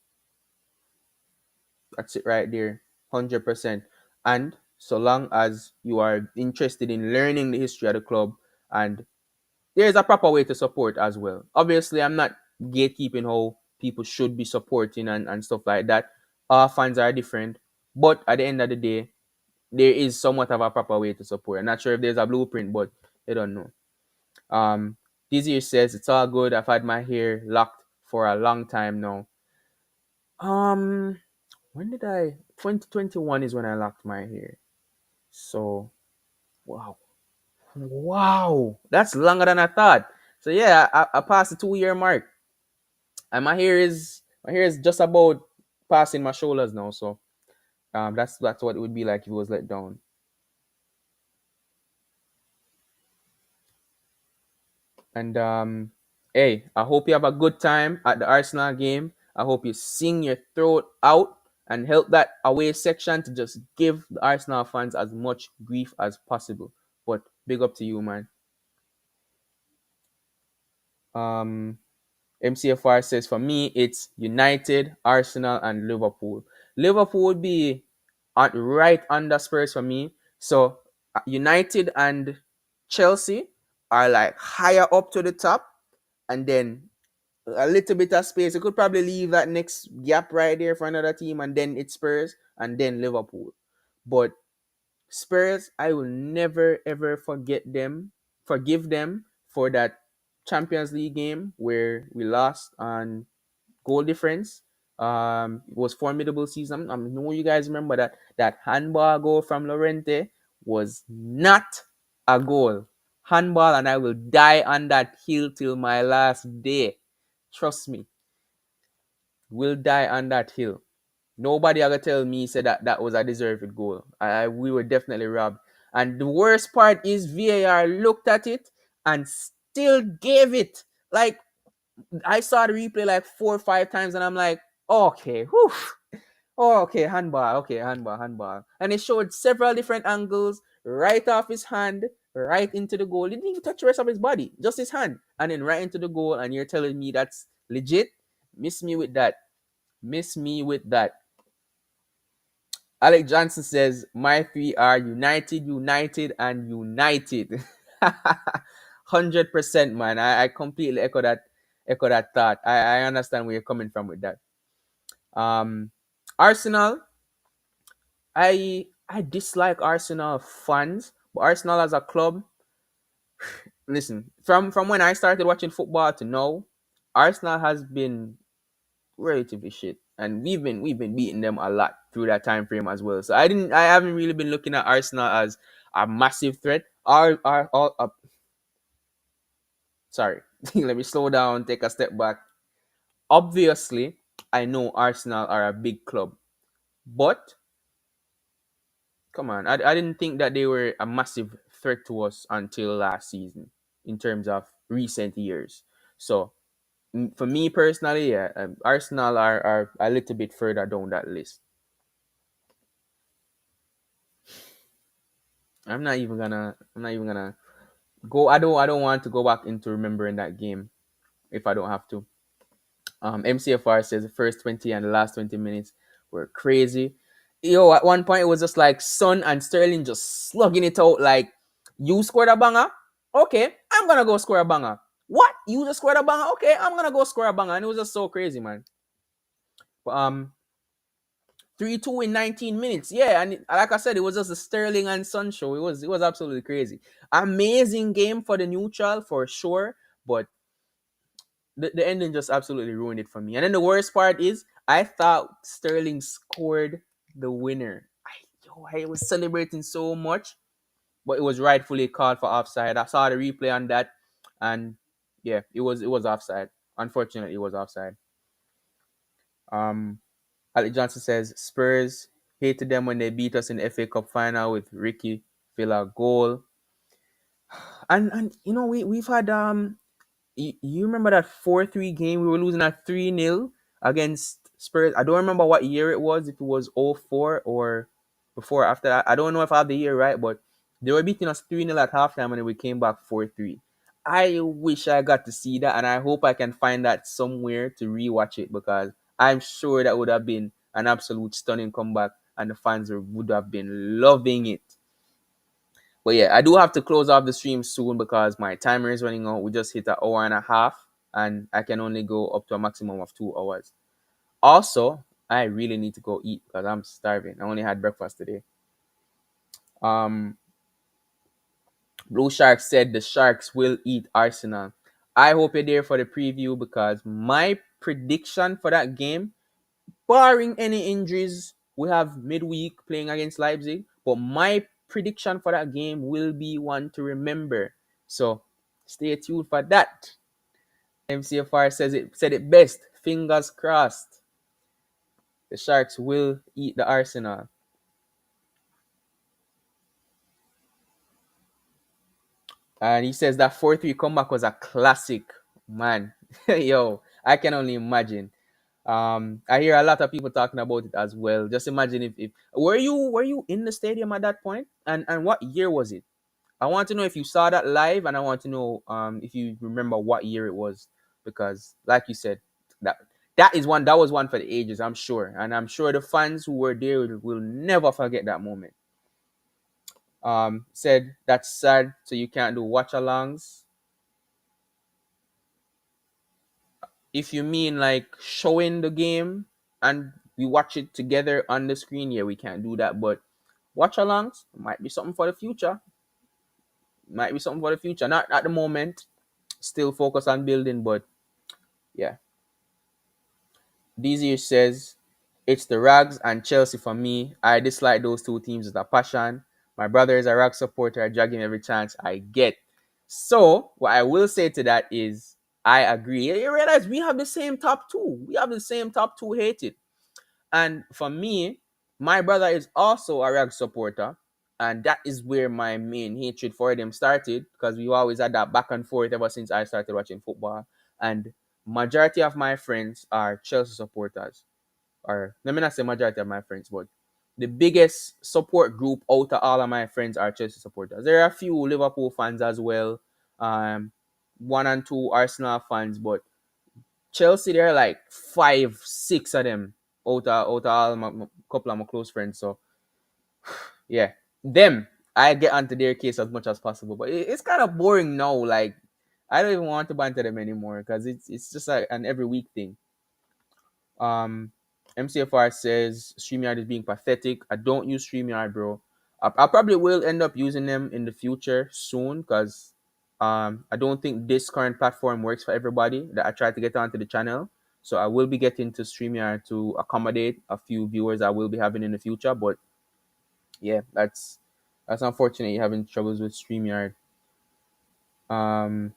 that's it right there, 100%. And so long as you are interested in learning the history of the club, and there's a proper way to support as well. Obviously, I'm not gatekeeping how people should be supporting and stuff like that. Our fans are different, but at the end of the day, there is somewhat of a proper way to support. I'm not sure if there's a blueprint, but I don't know. Um, this year says it's all good. I've had my hair locked for a long time now. Um, when did I? 2021 is when I locked my hair. So wow, wow, that's longer than I thought. So yeah, I passed the 2 year mark, and my hair is just about passing my shoulders now. So that's what it would be like if it was let down. And hey, I hope you have a good time at the Arsenal game. I hope you sing your throat out and help that away section to just give the Arsenal fans as much grief as possible. But big up to you, man. Um, MCFR says for me, it's United, Arsenal, and Liverpool. Liverpool would be right under Spurs for me. So United and Chelsea are like higher up to the top, and then a little bit of space. You could probably leave that next gap right there for another team, and then it's Spurs, and then Liverpool. But Spurs, I will never ever forgive them for that Champions League game where we lost on goal difference. It was formidable season. I know you guys remember that handball goal from Lorente was not a goal. Handball, and I will die on that hill till my last day. Trust me, will die on that hill. Nobody ever tell me said that was a deserved goal. We were definitely robbed. And the worst part is VAR looked at it and still gave it. Like I saw the replay like 4 or 5 times, and I'm like, okay, whew. Oh, okay, handball, okay, handball, handball. And it showed several different angles, right off his hand, right into the goal. He didn't even touch the rest of his body, just his hand. And then right into the goal, and you're telling me that's legit? Miss me with that. Miss me with that. Alex Johnson says, my three are United, United, and United. 100%, man. I completely echo that thought. I understand where you're coming from with that. Um, Arsenal, I dislike Arsenal fans, but Arsenal as a club, listen, from when I started watching football to now, Arsenal has been relatively shit, and we've been beating them a lot through that time frame as well. So I haven't really been looking at Arsenal as a massive threat. Sorry, let me slow down, take a step back. Obviously, I know Arsenal are a big club, but come on, I didn't think that they were a massive threat to us until last season in terms of recent years. So for me personally, yeah, Arsenal are a little bit further down that list. I'm not even gonna go. I don't want to go back into remembering that game if I don't have to. MCFR says the first 20 and the last 20 minutes were crazy. Yo, at one point it was just like Son and Sterling just slugging it out like, you scored a banger? Okay, I'm gonna go score a banger. What? You just scored a banger? Okay, I'm gonna go score a banger. And it was just so crazy, man. But 3-2 in 19 minutes. Yeah, and like I said, it was just a Sterling and Son show. It was absolutely crazy. Amazing game for the neutral for sure, but the ending just absolutely ruined it for me. And then the worst part is, I thought Sterling scored the winner. I was celebrating so much. but it was rightfully called for offside. I saw the replay on that, and yeah, it was offside. Unfortunately, it was offside. Um, Alec Johnson says Spurs hated them when they beat us in the FA Cup final with Ricky Villa goal. And we've had you remember that 4-3 game we were losing at 3-0 against Spurs. I don't remember what year it was, if it was 04 or before or after that. I don't know if I have the year right, but they were beating us 3-0 at halftime and then we came back 4-3. I wish I got to see that, and I hope I can find that somewhere to rewatch it, because I'm sure that would have been an absolute stunning comeback and the fans would have been loving it. But yeah, I do have to close off the stream soon because my timer is running out. We just hit an hour and a half, and I can only go up to a maximum of 2 hours. Also, I really need to go eat because I'm starving. I only had breakfast today. Um, Blue Shark said the Sharks will eat Arsenal. I hope you're there for the preview, because my prediction for that game, barring any injuries, we have midweek playing against Leipzig. But my prediction for that game will be one to remember. So stay tuned for that. MCFR said it best. Fingers crossed. The Sharks will eat the Arsenal. And he says that 4-3 comeback was a classic. Man, yo, I can only imagine. I hear a lot of people talking about it as well. Just imagine if were you in the stadium at that point? And what year was it? I want to know if you saw that live, and I want to know if you remember what year it was, because like you said, that that was one for the ages, I'm sure, and I'm sure the fans who were there will never forget that moment. Said that's sad, so you can't do watch alongs. If you mean like showing the game and we watch it together on the screen, yeah, we can't do that. But watch alongs might be something for the future. Might be something for the future. Not at the moment. Still focus on building, but yeah. DZ says it's the Rags and Chelsea for me. I dislike those two teams with a passion. My brother is a Rag supporter. I drag him every chance I get. So what I will say to that is I agree. You realize we have the same top two. We have the same top two hated. And for me, my brother is also a Rag supporter. And that is where my main hatred for them started, because we always had that back and forth ever since I started watching football. And majority of my friends are Chelsea supporters. Or let me not say majority of my friends, but the biggest support group out of all of my friends are Chelsea supporters. There are a few Liverpool fans as well. Um, one and two Arsenal fans, but Chelsea, there are like five, six of them out of all my couple of my close friends. So yeah, them, I get onto their case as much as possible. But it's kind of boring now. Like, I don't even want to banter them anymore, because it's just like an every week thing. Um, MCFR says StreamYard is being pathetic. I don't use StreamYard, bro. I probably will end up using them in the future soon, because I don't think this current platform works for everybody that I tried to get onto the channel. So I will be getting to StreamYard to accommodate a few viewers I will be having in the future. But yeah, that's unfortunate you're having troubles with StreamYard. Um,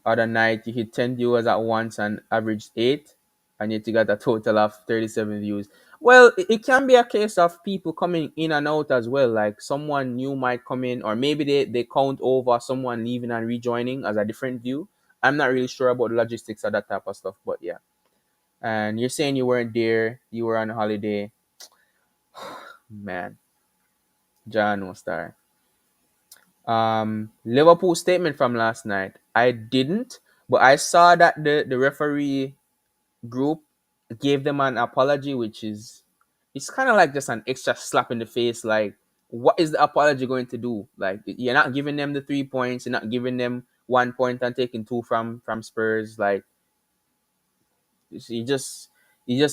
Other night you hit 10 viewers at once and averaged 8, and yet you got a total of 37 views. Well, it can be a case of people coming in and out as well. Like someone new might come in, or maybe they count over someone leaving and rejoining as a different view. I'm not really sure about the logistics of that type of stuff, but yeah. And you're saying you weren't there, you were on holiday. Man, John no star. Liverpool statement from last night. I didn't, but I saw that the referee group gave them an apology, which is it's kind of like just an extra slap in the face. Like, what is the apology going to do? Like, you're not giving them the 3 points, you're not giving them 1 point and taking two from Spurs. Like, you just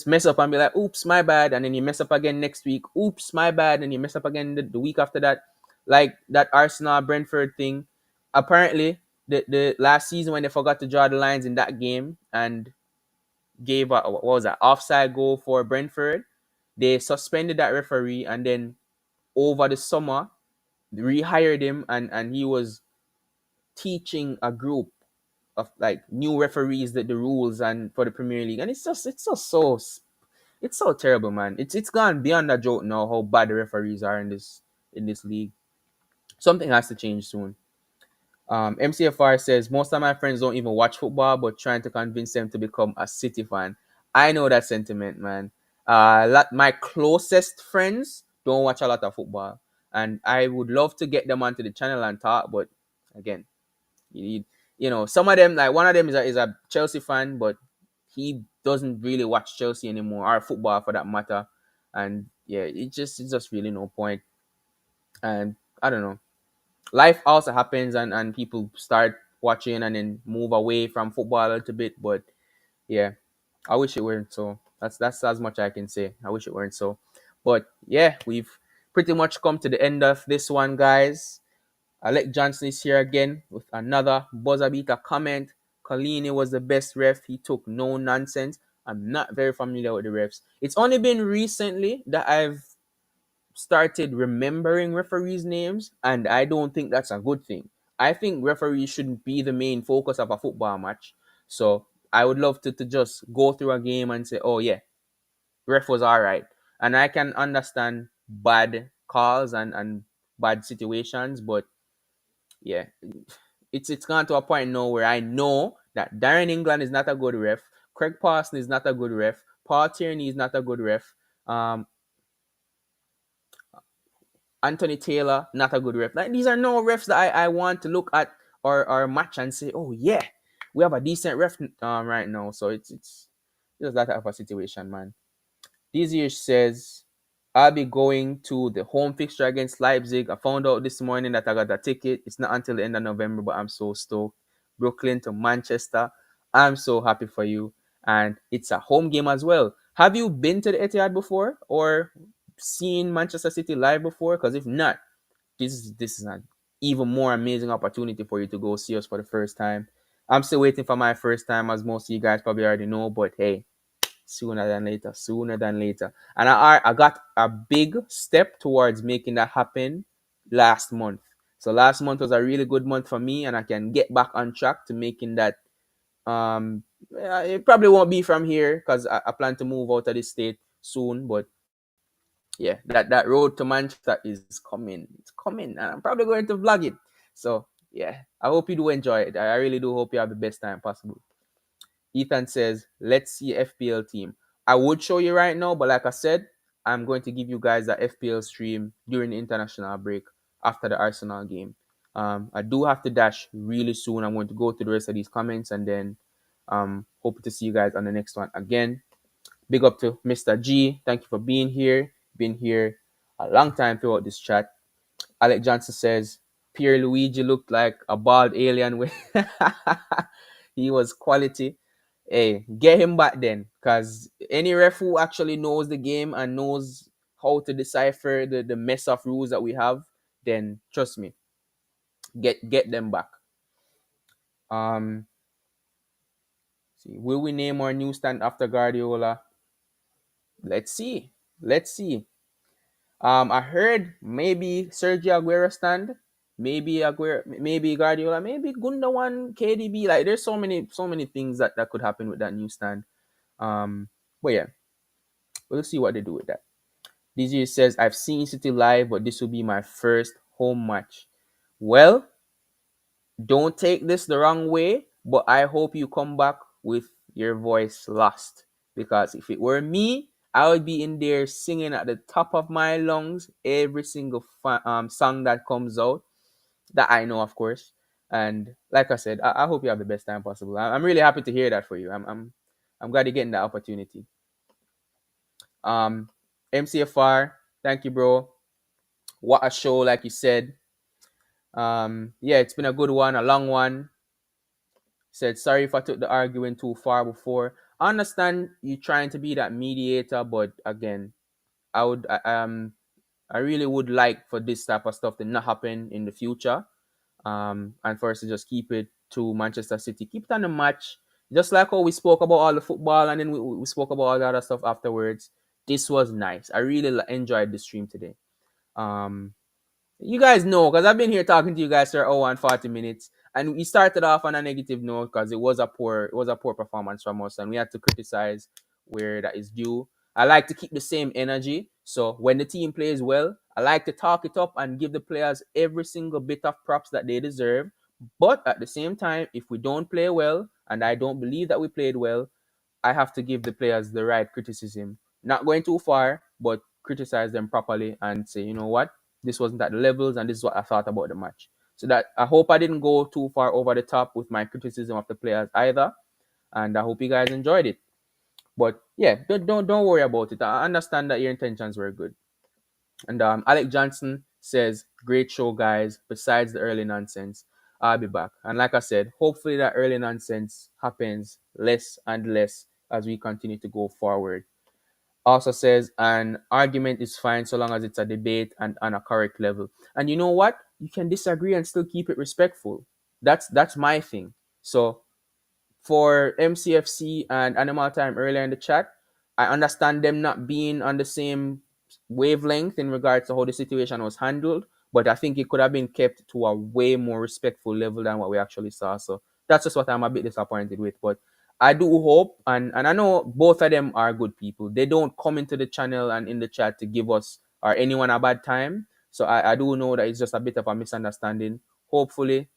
mess up and be like, oops, my bad, and then you mess up again next week. Oops, my bad, and you mess up again the week after that. Like that Arsenal Brentford thing. Apparently, the last season when they forgot to draw the lines in that game and gave a what was that offside goal for Brentford, they suspended that referee, and then over the summer rehired him, and he was teaching a group of like new referees the rules and for the Premier League, and it's so terrible, man. It's gone beyond a joke now how bad the referees are in this league. Something has to change soon. MCFR says most of my friends don't even watch football, but trying to convince them to become a City fan. I know that sentiment, man. My closest friends don't watch a lot of football, and I would love to get them onto the channel and talk, but again, you need, some of them, like one of them is a Chelsea fan, but he doesn't really watch Chelsea anymore, or football for that matter. And yeah, it's just really no point. And I don't know. Life also happens, and people start watching and then move away from football a little bit. But yeah, I wish it weren't so. That's as much I can say. I wish it weren't so. But yeah, we've pretty much come to the end of this one, guys. Alec Johnson is here again with another buzzer beater comment. Collini was the best ref. He took no nonsense. I'm not very familiar with the refs. It's only been recently that I've started remembering referees' names, and I don't think that's a good thing. I think referees shouldn't be the main focus of a football match. So I would love to just go through a game and say, oh, yeah, ref was all right. And I can understand bad calls and bad situations, but yeah, it's gone to a point now where I know that Darren England is not a good ref, Craig Parson is not a good ref, Paul Tierney is not a good ref, um, Anthony Taylor not a good ref. Like these are no refs that I want to look at or match and say, oh yeah, we have a decent ref right now. So it's just that type of a situation, man. This year says, I'll be going to the home fixture against Leipzig. I found out this morning that I got a ticket. It's not until the end of November, but I'm so stoked. Brooklyn to Manchester. I'm so happy for you. And it's a home game as well. Have you been to the Etihad before or seen Manchester City live before? Because if not, this is an even more amazing opportunity for you to go see us for the first time. I'm still waiting for my first time, as most of you guys probably already know, but hey, sooner than later, sooner than later. And I got a big step towards making that happen last month. So last month was a really good month for me, and I can get back on track to making that. It probably won't be from here because I plan to move out of the state soon. But yeah, that road to Manchester is coming. It's coming, and I'm probably going to vlog it. So yeah, I hope you do enjoy it. I really do hope you have the best time possible. Ethan says, let's see FPL team. I would show you right now, but like I said, I'm going to give you guys the FPL stream during the international break after the Arsenal game. I do have to dash really soon. I'm going to go through the rest of these comments and then hope to see you guys on the next one again. Big up to Mr. G. Thank you for being here. Been here a long time throughout this chat. Alec Johnson says, Pierre Luigi looked like a bald alien with he was quality. Hey, get him back then. Because any ref who actually knows the game and knows how to decipher the mess of rules that we have, then trust me, get them back. Um see, will we name our new stand after Guardiola? Let's see. Let's see. I heard maybe Sergio Aguero stand, maybe Aguero, maybe Guardiola, maybe Gundogan, KDB. Like there's so many things that could happen with that new stand. But yeah, we'll see what they do with that. DG says I've seen City live, but this will be my first home match. Well, don't take this the wrong way, but I hope you come back with your voice lost. Because if it were me, I would be in there singing at the top of my lungs every single song that comes out that I know, of course. And like I said, I hope you have the best time possible. I'm really happy to hear that for you. I'm glad you're getting that opportunity. Um, MCFR, thank you, bro. What a show, like you said. Yeah, it's been a good one, a long one. Said sorry if I took the arguing too far before. I understand you trying to be that mediator, but again, I would I really would like for this type of stuff to not happen in the future. And for us to just keep it to Manchester City, keep it on the match. Just like how we spoke about all the football and then we spoke about all the other stuff afterwards. This was nice. I really enjoyed the stream today. Um, You guys know, because I've been here talking to you guys for 40 minutes, and we started off on a negative note because it was a poor performance from us, and we had to criticize where that is due. I like to keep the same energy, so when the team plays well, I like to talk it up and give the players every single bit of props that they deserve. But at the same time, if we don't play well, and I don't believe that we played well, I have to give the players the right criticism. Not going too far, but criticize them properly and say, you know what, this wasn't at the levels, and this is what I thought about the match. So that I hope I didn't go too far over the top with my criticism of the players either, and I hope you guys enjoyed it. But yeah, don't worry about it. I understand that your intentions were good. And Alec Johnson says, "Great show, guys. Besides the early nonsense, I'll be back." And like I said, hopefully that early nonsense happens less and less as we continue to go forward. Also says, "An argument is fine so long as it's a debate and on a correct level." And you know what? You can disagree and still keep it respectful. That's my thing. So for MCFC and Animal Time earlier in the chat, I understand them not being on the same wavelength in regards to how the situation was handled, but I think it could have been kept to a way more respectful level than what we actually saw. So that's just what I'm a bit disappointed with. But I do hope, and I know both of them are good people. They don't come into the channel and in the chat to give us or anyone a bad time. So I do know that it's just a bit of a misunderstanding. Hopefully,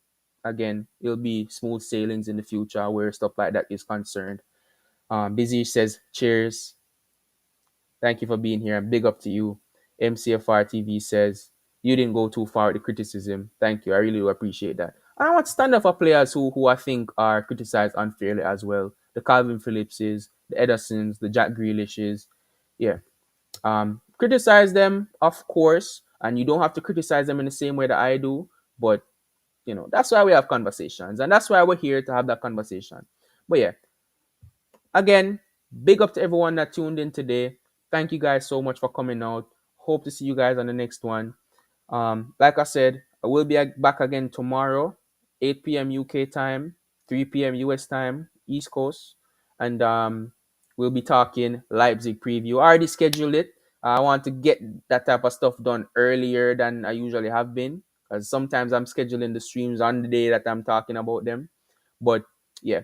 again, it'll be smooth sailings in the future where stuff like that is concerned. Busy says, "Cheers. Thank you for being here, and big up to you." MCFR TV says, "You didn't go too far with the criticism. Thank you. I really do appreciate that." And I want to stand up for players who I think are criticized unfairly as well. The Calvin Phillipses, the Edersons, the Jack Grealishes. Yeah. Criticize them, of course, and you don't have to criticize them in the same way that I do, but that's why we have conversations, and that's why we're here to have that conversation. But yeah, again, big up to everyone that tuned in today. Thank you guys so much for coming out. Hope to see you guys on the next one. Like I said, I will be back again tomorrow, 8 p.m. UK time, 3 p.m. US time, East Coast, and we'll be talking Leipzig preview. I already scheduled it. I want to get that type of stuff done earlier than I usually have been, because sometimes I'm scheduling the streams on the day that I'm talking about them. But yeah,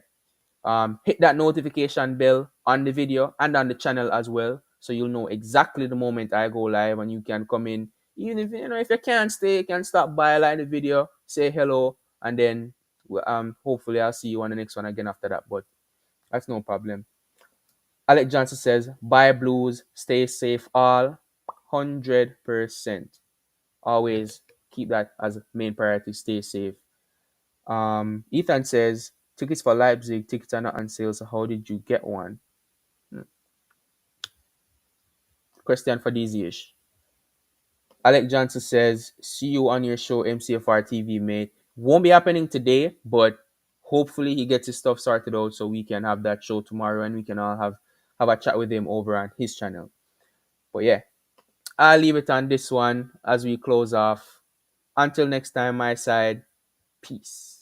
hit that notification bell on the video and on the channel as well, so you'll know exactly the moment I go live, and you can come in. Even if you can't stay, you can stop by, like the video, say hello, and then hopefully I'll see you on the next one again after that. But that's no problem. Alec Johnson says, "Buy blues, stay safe, all 100%. Always keep that as main priority. Stay safe." Ethan says, "Tickets for Leipzig, tickets are not on sale, so how did you get one?" Question for DZ-ish. Alec Johnson says, "See you on your show, MCFR TV, mate." Won't be happening today, but hopefully he gets his stuff sorted out so we can have that show tomorrow and we can all have a chat with him over on his channel. But yeah, I'll leave it on this one as we close off. Until next time, my side, peace.